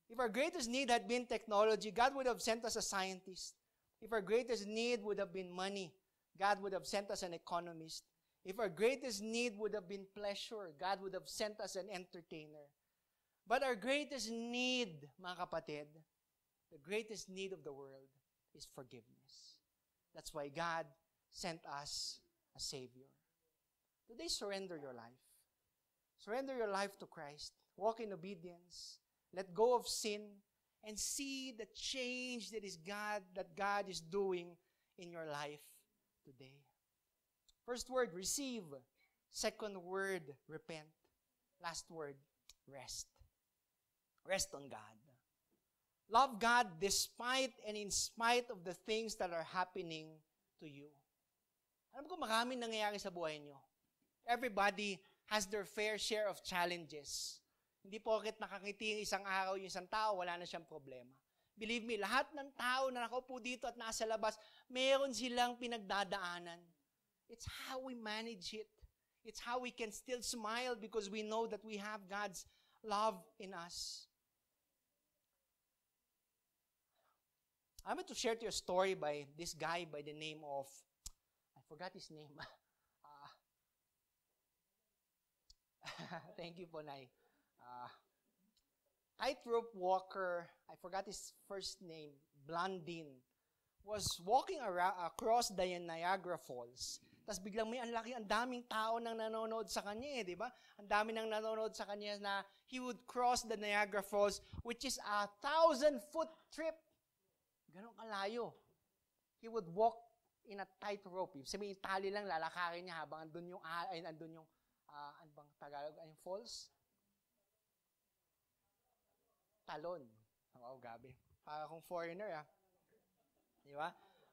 [SPEAKER 5] If our greatest need had been technology, God would have sent us a scientist. If our greatest need would have been money, God would have sent us an economist. If our greatest need would have been pleasure, God would have sent us an entertainer. But our greatest need, mga kapatid, the greatest need of the world is forgiveness. That's why God sent us a Savior. Today, surrender your life. Surrender your life to Christ. Walk in obedience. Let go of sin and see the change that God is doing in your life today. First word, receive. Second word, repent. Last word, rest. Rest on God. Love God despite and in spite of the things that are happening to you. Alam ko maraming nangyayari sa buhay nyo. Everybody has their fair share of challenges. Hindi porket nakangiti yung isang araw, yung isang tao, wala na siyang problema. Believe me, lahat ng tao na nakaupo dito at nasa labas, meron silang pinagdadaanan. It's how we manage it. It's how we can still smile because we know that we have God's love in us. I'm going to share to you a story by this guy by the name of, I forgot his name. Thank you po, Nay. Tightrope walker, I forgot his first name, Blondin, was walking across the Niagara Falls. Tapos biglang ang daming tao nang nanonood sa kanya, di ba? Ang dami nang nanonood sa kanya na he would cross the Niagara Falls, which is 1,000-foot trip. Ganon kalayo. He would walk in a tightrope. Sabihin, tali lang, lalakarin niya habang andun yung ano bang Tagalog? Yung falls? Talon. Wow, gabi. Para akong foreigner, Di ba?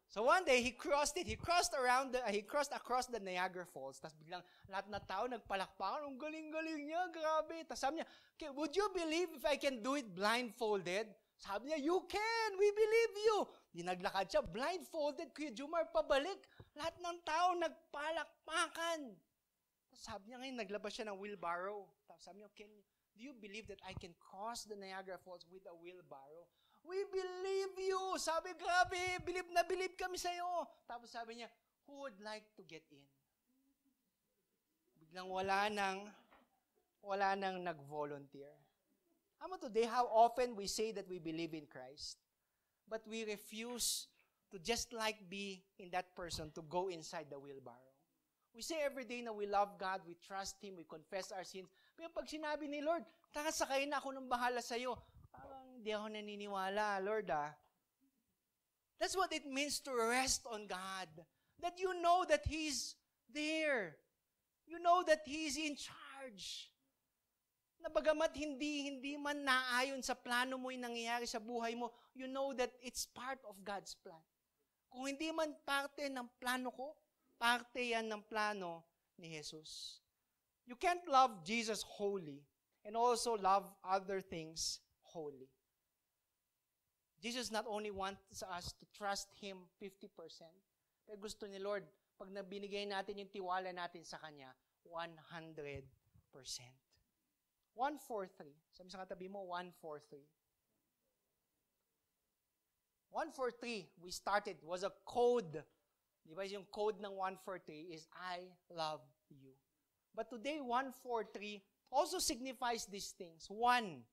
[SPEAKER 5] So one day, he crossed it. He crossed across the Niagara Falls. Tapos biglang lahat na tao nagpalakpakan. Ang galing-galing niya, grabe. Tapos sabi niya, okay, would you believe if I can do it blindfolded? Sabi niya, you can! We believe you! Di naglakad siya, blindfolded. Kuya Jumar, pabalik. Lahat ng tao nagpalakpakan. Sabi niya ngayon, naglabas siya ng wheelbarrow. Tapos sabi niya, do you believe that I can cross the Niagara Falls with a wheelbarrow? We believe you! Sabi, grabe, believe na believe kami sa'yo. Tapos sabi niya, who would like to get in? Biglang wala nang nag-volunteer. Amo today, how often we say that we believe in Christ, but we refuse to just like be in that person to go inside the wheelbarrow. We say every day na we love God, we trust Him, we confess our sins. Pero pag sinabi ni Lord, tara sakay na ako nang bahala sa'yo, parang hindi ako naniniwala, Lord That's what it means to rest on God. That you know that He's there. You know that He's in charge. Na bagamat hindi man naayon sa plano mo yung nangyayari sa buhay mo, you know that it's part of God's plan. Kung hindi man parte ng plano ko, parte yan ng plano ni Jesus. You can't love Jesus wholly and also love other things wholly. Jesus not only wants us to trust Him 50%, pero gusto ni Lord, pag nabinigay natin yung tiwala natin sa Kanya, 100%. 143. Sabi sa katabi mo, 143. 143, we started, was a code. Di ba yung code ng 143 is, I love you. But today, 143 also signifies these things. One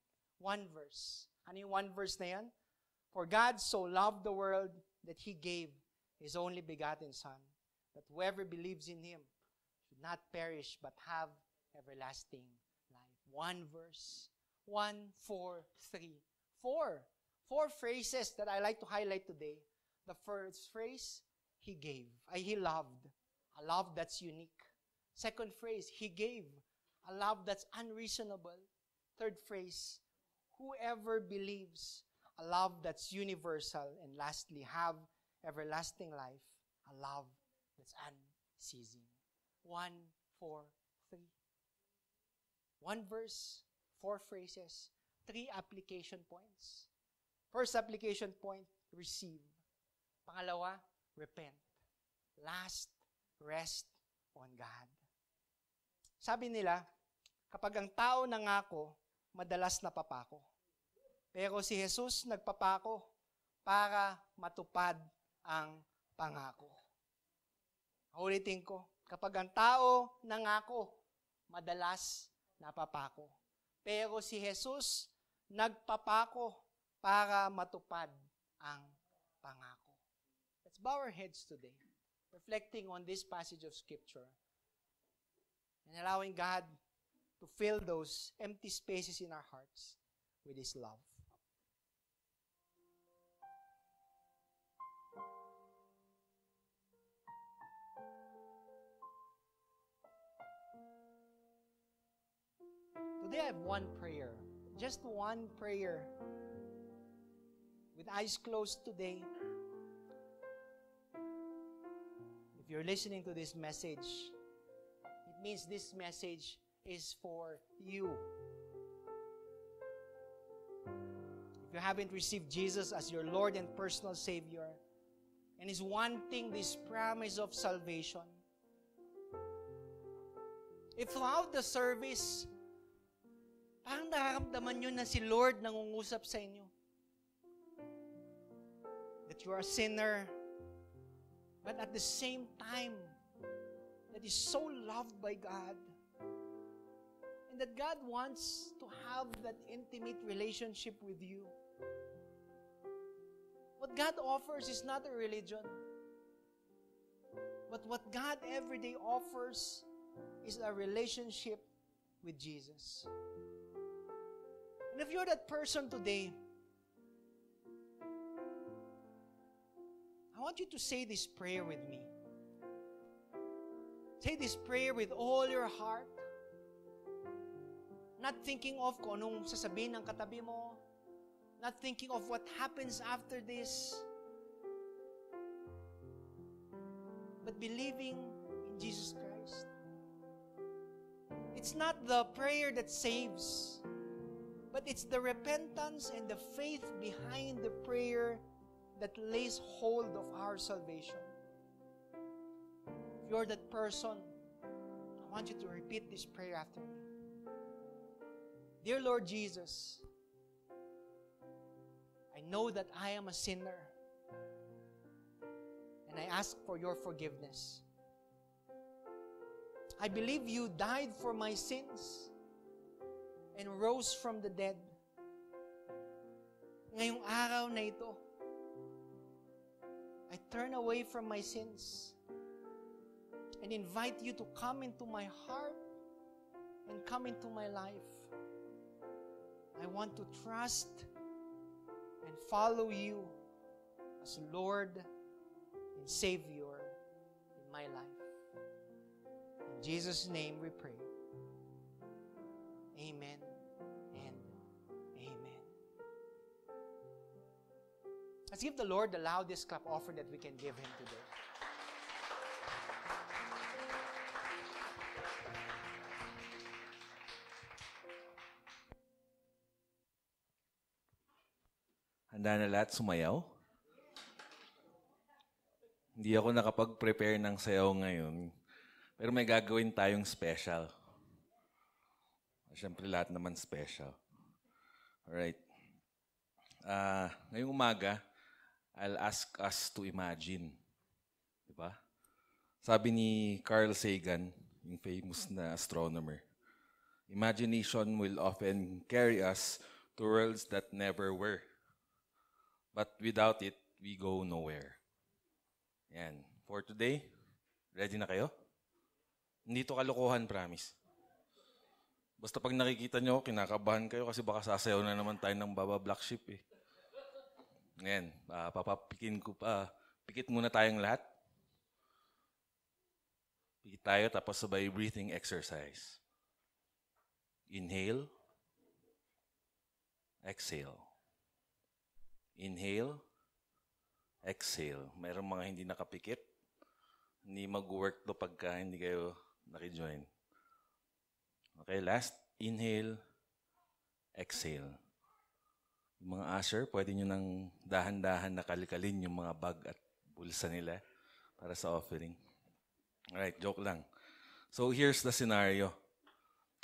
[SPEAKER 5] verse. Ano yung one verse na yan? For God so loved the world that He gave His only begotten Son, that whoever believes in Him should not perish but have everlasting life. One verse. 1, 4, 3. Four phrases that I like to highlight today. The first phrase, He gave. He loved. A love that's unique. Second phrase, He gave. A love that's unreasonable. Third phrase, whoever believes. A love that's universal. And lastly, have everlasting life. A love that's unceasing. 1, 4, 3. One verse, 4 phrases, 3 application points. First application point, receive. Pangalawa, repent. Last, rest on God. Sabi nila, kapag ang tao nangako, madalas napapako. Pero si Jesus nagpapako para matupad ang pangako. Ulitin ko, kapag ang tao nangako, madalas napapako. Pero si Jesus nagpapako para matupad ang pangako. Let's bow our heads today, reflecting on this passage of Scripture and allowing God to fill those empty spaces in our hearts with His love. Today I have one prayer, just one prayer. With eyes closed today, if you're listening to this message, it means this message is for you. If you haven't received Jesus as your Lord and personal Savior, and is wanting this promise of salvation, if throughout the service, parang nararamdaman nyo na si Lord nangungusap sa inyo, that you are a sinner, but at the same time, that is so loved by God, and that God wants to have that intimate relationship with you. What God offers is not a religion, but what God every day offers is a relationship with Jesus. And if you're that person today, I want you to say this prayer with me. Say this prayer with all your heart. Not thinking of kung anong sasabihin ng katabi mo. Not thinking of what happens after this. But believing in Jesus Christ. It's not the prayer that saves, but it's the repentance and the faith behind the prayer that lays hold of our salvation. If you're that person, I want you to repeat this prayer after me. Dear Lord Jesus, I know that I am a sinner, and I ask for your forgiveness. I believe you died for my sins and rose from the dead. Ngayong araw na ito, I turn away from my sins and invite you to come into my heart and come into my life. I want to trust and follow you as Lord and Savior in my life. In Jesus' name we pray. Amen and amen. Let's give the Lord the loudest clap offer that we can give Him today.
[SPEAKER 6] Handa na lahat sumayaw? Hindi ako nakapag-prepare ng sayaw ngayon. Pero may gagawin tayong special. Siyempre lahat naman special. Alright. Ngayong umaga, I'll ask us to imagine. Diba? Sabi ni Carl Sagan, yung famous na astronomer, imagination will often carry us to worlds that never were. But without it, we go nowhere. Yan. For today, ready na kayo? Hindi to kalokohan, promise. Basta pag nakikita nyo, kinakabahan kayo kasi baka sasayaw na naman tayo ng Baba Black Sheep eh. Ngayon, pikit muna tayong lahat. Pikit tayo, tapos sabay breathing exercise. Inhale. Exhale. Inhale. Exhale. Mayroong mga hindi nakapikit. Hindi mag-work to pagka hindi kayo nakijoin. Okay, last. Inhale. Exhale. Yung mga usher, pwede nyo nang dahan-dahan nakalikalin yung mga bag at bulsa nila para sa offering. Alright, joke lang. So here's the scenario.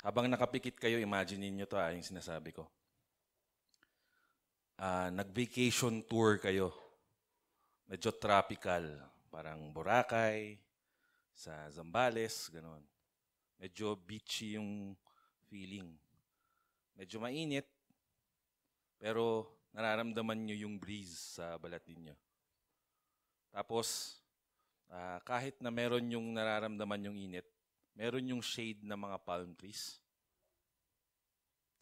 [SPEAKER 6] Habang nakapikit kayo, imagine niyo to yung sinasabi ko. Nag-vacation tour kayo. Medyo tropical. Parang Boracay, sa Zambales, gano'n. Medyo beachy yung feeling. Medyo mainit, pero nararamdaman nyo yung breeze sa balat ninyo. Tapos, kahit na meron yung nararamdaman yung init, meron yung shade ng mga palm trees.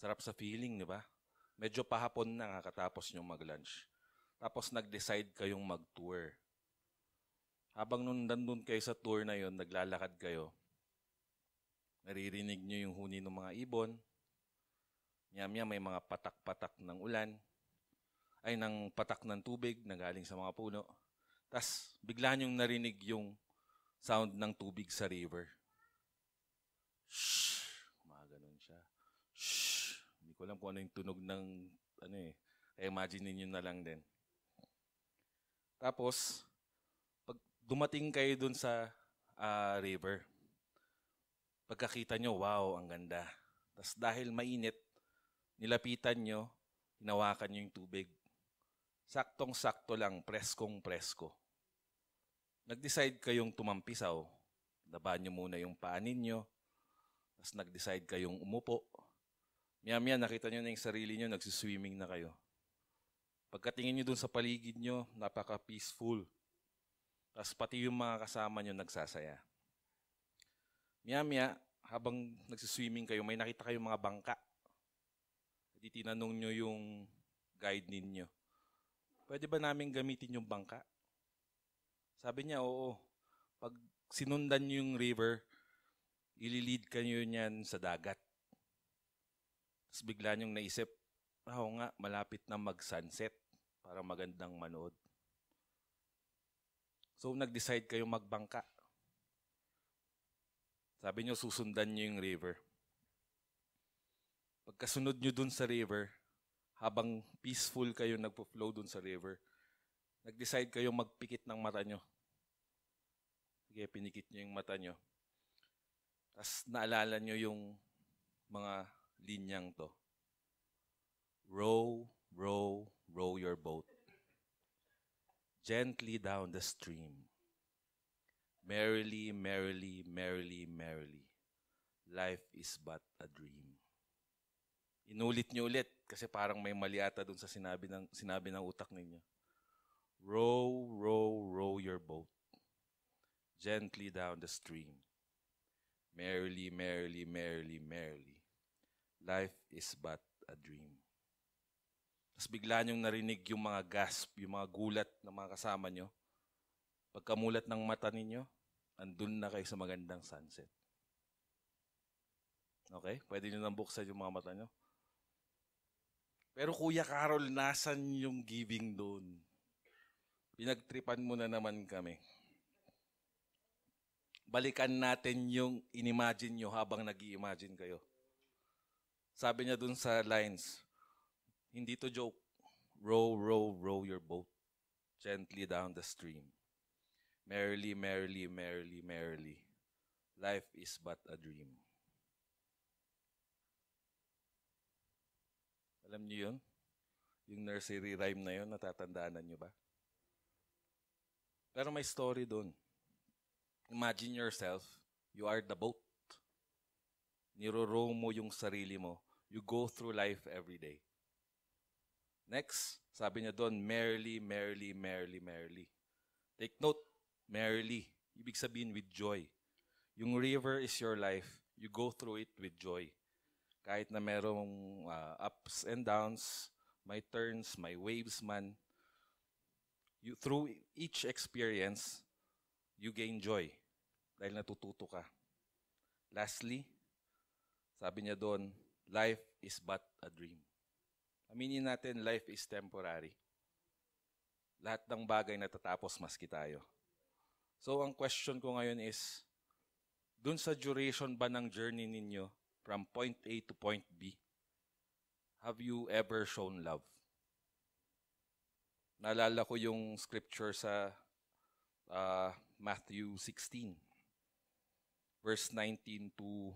[SPEAKER 6] Sarap sa feeling, di ba? Medyo pahapon na kakatapos nyo mag-lunch. Tapos nag-decide kayong mag-tour. Habang nandun kayo sa tour na yon, naglalakad kayo, naririnig nyo yung huni ng mga ibon. Maya-maya may mga patak-patak ng ulan, ng patak ng tubig na galing sa mga puno. Tapos bigla nyong narinig yung sound ng tubig sa river. Shh! Gumaganon siya. Shh! Hindi ko alam kung ano yung tunog ng, kaya imagine ninyo na lang din. Tapos, pag dumating kayo dun sa river, pagkakita nyo, wow, ang ganda. Tapos dahil mainit, nilapitan nyo, hinawakan nyo yung tubig. Saktong-sakto lang, preskong-presko. Nag-decide kayong tumampisaw. Laban nyo muna yung paa ninyo. Tapos nag-decide kayong umupo. Maya-maya nakita nyo na yung sarili nyo, nagsiswimming na kayo. Pagkatingin nyo dun sa paligid nyo, napaka-peaceful. Tapos pati yung mga kasama nyo nagsasaya. Maya-maya, habang nagsiswimming kayo, may nakita kayong mga bangka. Di tinanong nyo yung guide ninyo, pwede ba namin gamitin yung bangka? Sabi niya, oo. Pag sinundan nyo yung river, ililid kayo niyan sa dagat. Tapos bigla nyong naisip, oo nga, malapit na mag-sunset para magandang manood. So nag-decide kayo magbangka. Sabi nyo, susundan nyo yung river. Pagkasunod nyo dun sa river, habang peaceful kayo nagpo-flow dun sa river, nag-decide kayo magpikit ng mata nyo. Sige, pinikit nyo yung mata nyo. Tapos naalala nyo yung mga linyang to. Row, row, row your boat gently down the stream. Merrily, merrily, merrily, merrily. Life is but a dream. Inulit niyo ulit kasi parang may mali ata dun sa sinabi ng utak ninyo. Row, row, row your boat gently down the stream. Merrily, merrily, merrily, merrily. Life is but a dream. Tapos bigla niyong narinig yung mga gasp, yung mga gulat ng mga kasama nyo. Pagkamulat ng mata ninyo, andun na kayo sa magandang sunset. Okay? Pwede nyo nang buksan yung mga mata nyo. Pero Kuya Carol, nasan yung giving doon? Pinagtripan mo na naman kami. Balikan natin yung inimagine nyo habang nag-i-imagine kayo. Sabi niya doon sa lines, hindi to joke. Row, row, row your boat gently down the stream. Merrily, merrily, merrily, merrily. Life is but a dream. Alam niyo yun? Yung nursery rhyme na yun, natatandaan niyo ba? Pero may story doon. Imagine yourself, you are the boat. Niro-row mo yung sarili mo. You go through life every day. Next, sabi niya doon, merrily, merrily, merrily, merrily. Take note, merrily. Ibig sabihin with joy. Yung river is your life. You go through it with joy. Kahit na merong ups and downs, may turns, may waves man, through each experience, you gain joy dahil natututo ka. Lastly, sabi niya doon, life is but a dream. Aminin natin, life is temporary. Lahat ng bagay natatapos maski tayo. So, ang question ko ngayon is, dun sa duration ba ng journey ninyo, from point A to point B, have you ever shown love? Naalala ko yung scripture sa Matthew 16, verse 19 to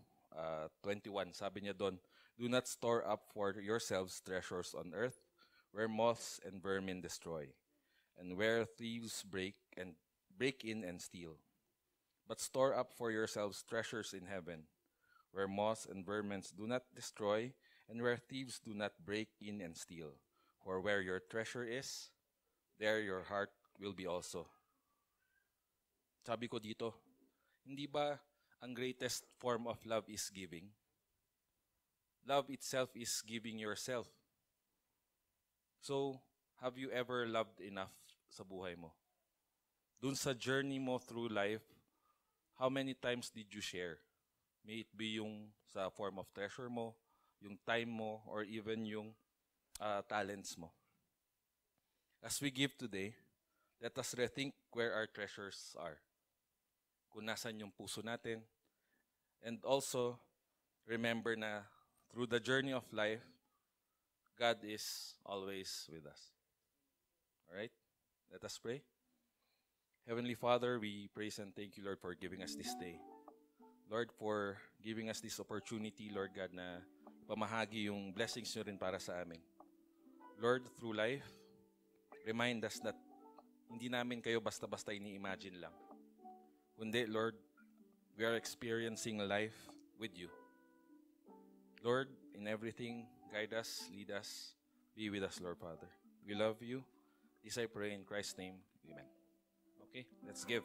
[SPEAKER 6] 21. Sabi niya doon, do not store up for yourselves treasures on earth, where moths and vermin destroy, and where thieves break in and steal. But store up for yourselves treasures in heaven, where moths and vermin do not destroy, and where thieves do not break in and steal. For where your treasure is, there your heart will be also. Sabi ko dito, hindi ba ang greatest form of love is giving? Love itself is giving yourself. So, have you ever loved enough sa buhay mo? Dun sa journey mo through life, how many times did you share? May it be yung sa form of treasure mo, yung time mo, or even yung talents mo. As we give today, let us rethink where our treasures are. kung nasan yung puso natin. And also, remember na through the journey of life, God is always with us. All right? Let us pray. Heavenly Father, we praise and thank you, Lord, for giving us this day. Lord, for giving us this opportunity, Lord God, na pamahagi yung blessings nyo rin para sa amin. Lord, through life, remind us that hindi namin kayo basta-basta ini-imagine lang. Kundi, Lord, we are experiencing life with you. Lord, in everything, guide us, lead us, be with us, Lord Father. We love you. This I pray in Christ's name. Amen. Okay, let's give.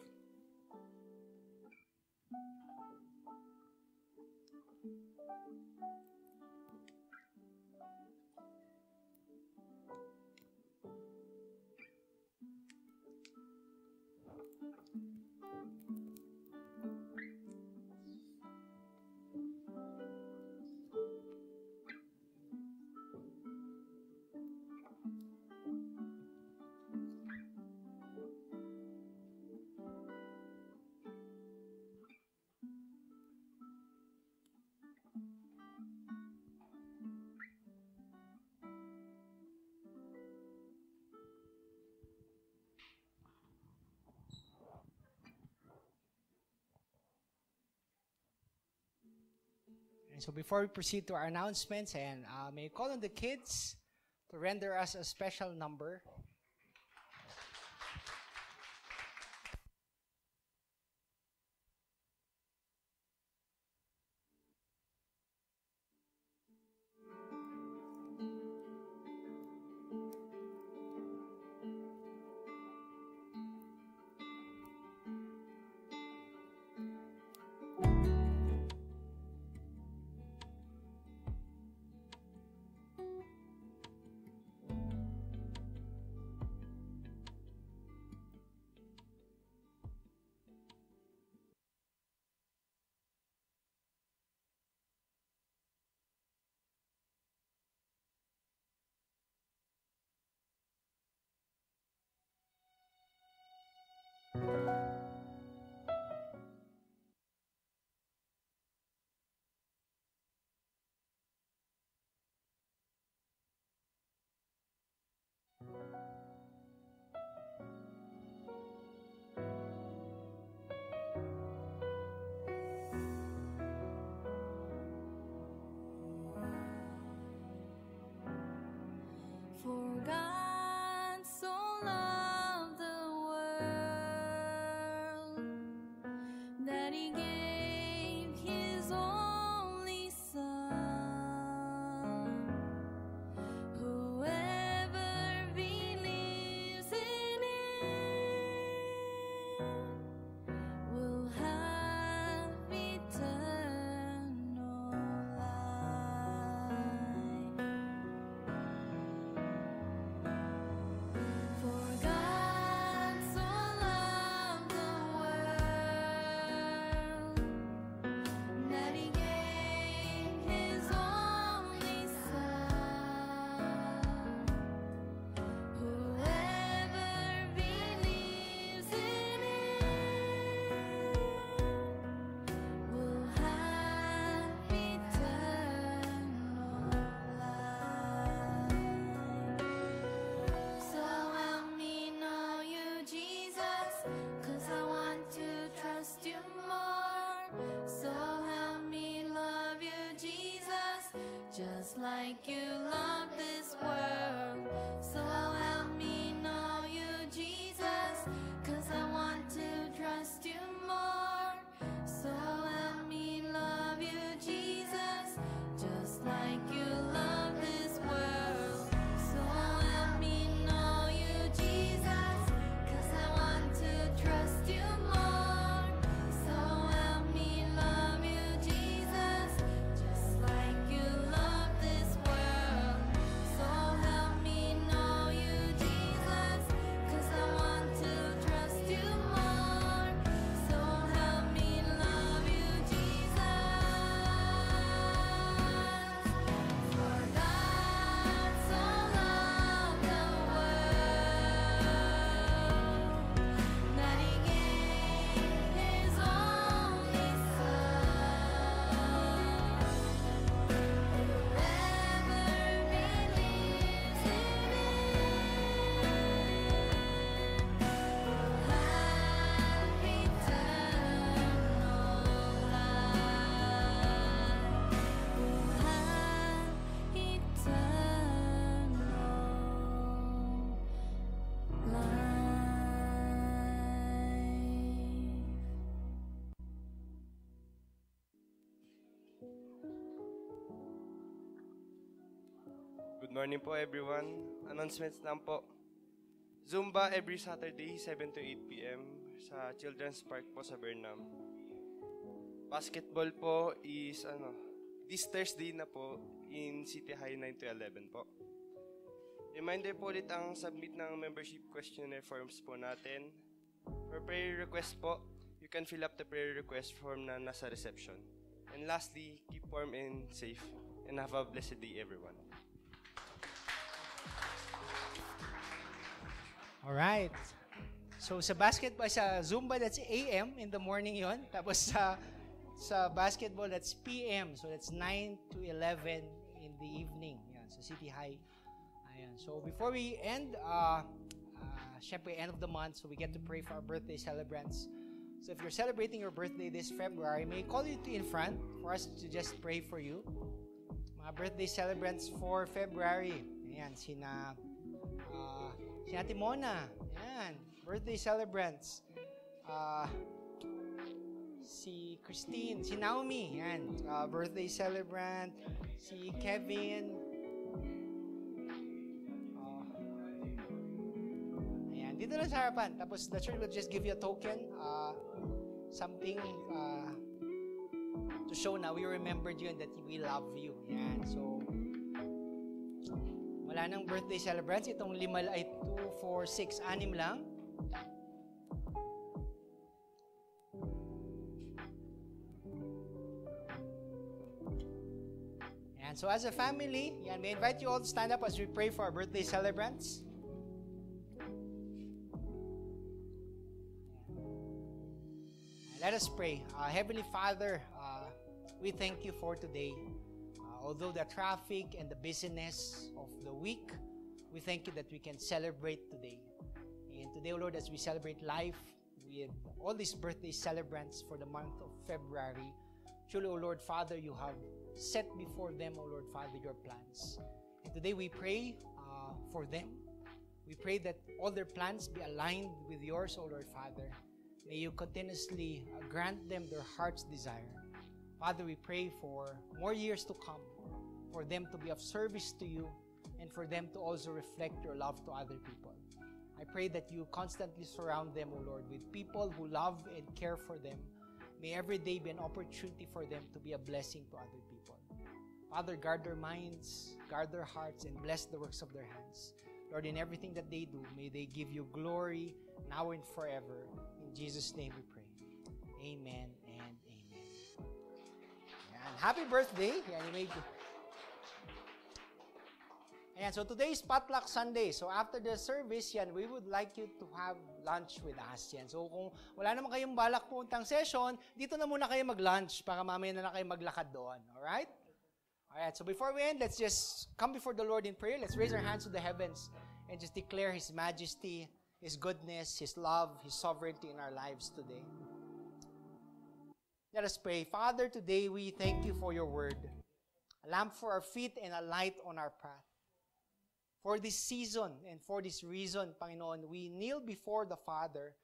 [SPEAKER 5] And so before we proceed to our announcements, and may I call on the kids to render us a special number.
[SPEAKER 3] For God so loved the world that He gave His only Son. Whoever believes in Him will have eternal life. For God so loved the world that He gave His only Son. Whoever believes in Him will have eternal life. So help me know you, Jesus, 'cause I want to trust you more. So help me love you, Jesus, just like you love this world. So help me know you, Jesus, 'cause I want to trust you more. So help me love you, Jesus, just like you love this world. So help me know you, Jesus, 'cause I want to trust you more. So help me love you, Jesus, just like you love this world.
[SPEAKER 7] morning po everyone. Announcements lang po. Zumba every Saturday, 7 to 8 p.m. sa Children's Park po sa Burnham. Basketball po is this Thursday na po in City High 9 to 11 po. Reminder po ulit ang submit ng membership questionnaire forms po natin. For prayer request po, you can fill up the prayer request form na nasa reception. And lastly, keep warm and safe. And have a blessed day, everyone.
[SPEAKER 5] Alright. So sa basketball, sa Zumba, that's AM in the morning yon. Tapos sa basketball, that's PM. So that's 9 to 11 in the evening. Yan, sa City High. Ayan. So before we end, syempre end of the month, so we get to pray for our birthday celebrants. So if you're celebrating your birthday this February, may I call you to in front for us to just pray for you. Mga birthday celebrants for February. Ayan, si Ate Mona. Ayan, birthday celebrants. Si Christine, si Naomi. Ayan, birthday celebrant. Si Kevin. Ayan, dito lang sa harapan. Tapos the church will just give you a token. Something to show na we remembered you and that we love you. Yan. So, wala nang birthday celebrants. Itong 5 ay 2, 4, 6, 6 lang. Yan. So, as a family, yan, may invite you all to stand up as we pray for our birthday celebrants. Let us pray. Heavenly Father, we thank you for today. Although the traffic and the busyness of the week, we thank you that we can celebrate today. And today, O Lord, as we celebrate life with all these birthday celebrants for the month of February, truly, O Lord Father, you have set before them, O Lord Father, your plans. And today we pray for them. We pray that all their plans be aligned with yours, O Lord Father. May you continuously grant them their heart's desire. Father, we pray for more years to come, for them to be of service to you, and for them to also reflect your love to other people. I pray that you constantly surround them, O Lord, with people who love and care for them. May every day be an opportunity for them to be a blessing to other people. Father, guard their minds, guard their hearts, and bless the works of their hands. Lord, in everything that they do, may they give you glory now and forever. In Jesus' name we pray. Amen and amen. Yan. Happy birthday. Yan, you may... Ayan, so today is Potluck Sunday. So after the service, yan, we would like you to have lunch with us. Yan. So kung wala naman kayong balak puntang session, dito na muna kayo mag-lunch para mamaya na kayo maglakad doon. Alright? Alright, so before we end, let's just come before the Lord in prayer. Let's raise our hands to the heavens and just declare His majesty, His goodness, His love, His sovereignty in our lives today. Let us pray. Father, today we thank you for your word, a lamp for our feet and a light on our path. For this season and for this reason, Panginoon, we kneel before the Father,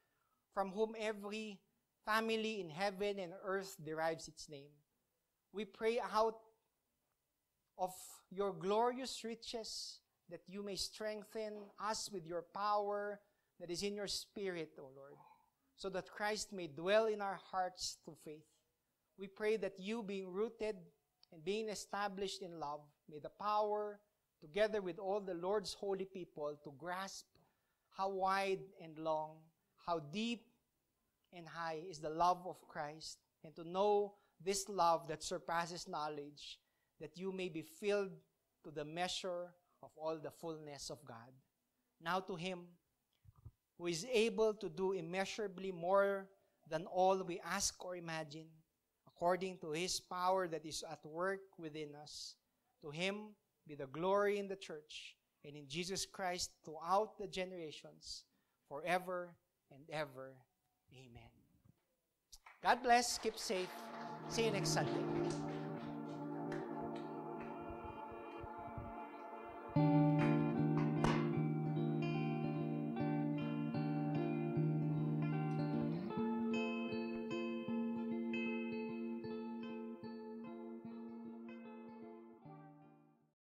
[SPEAKER 5] from whom every family in heaven and earth derives its name. We pray out of your glorious riches that you may strengthen us with your power that is in your Spirit, O Lord, so that Christ may dwell in our hearts through faith. We pray that you, being rooted and being established in love, may the power, together with all the Lord's holy people, to grasp how wide and long, how deep and high is the love of Christ, and to know this love that surpasses knowledge, that you may be filled to the measure of all the fullness of God. Now to Him who is able to do immeasurably more than all we ask or imagine, according to His power that is at work within us, to Him be the glory in the church and in Jesus Christ throughout the generations, forever and ever. Amen. God bless. Keep safe. See you next Sunday.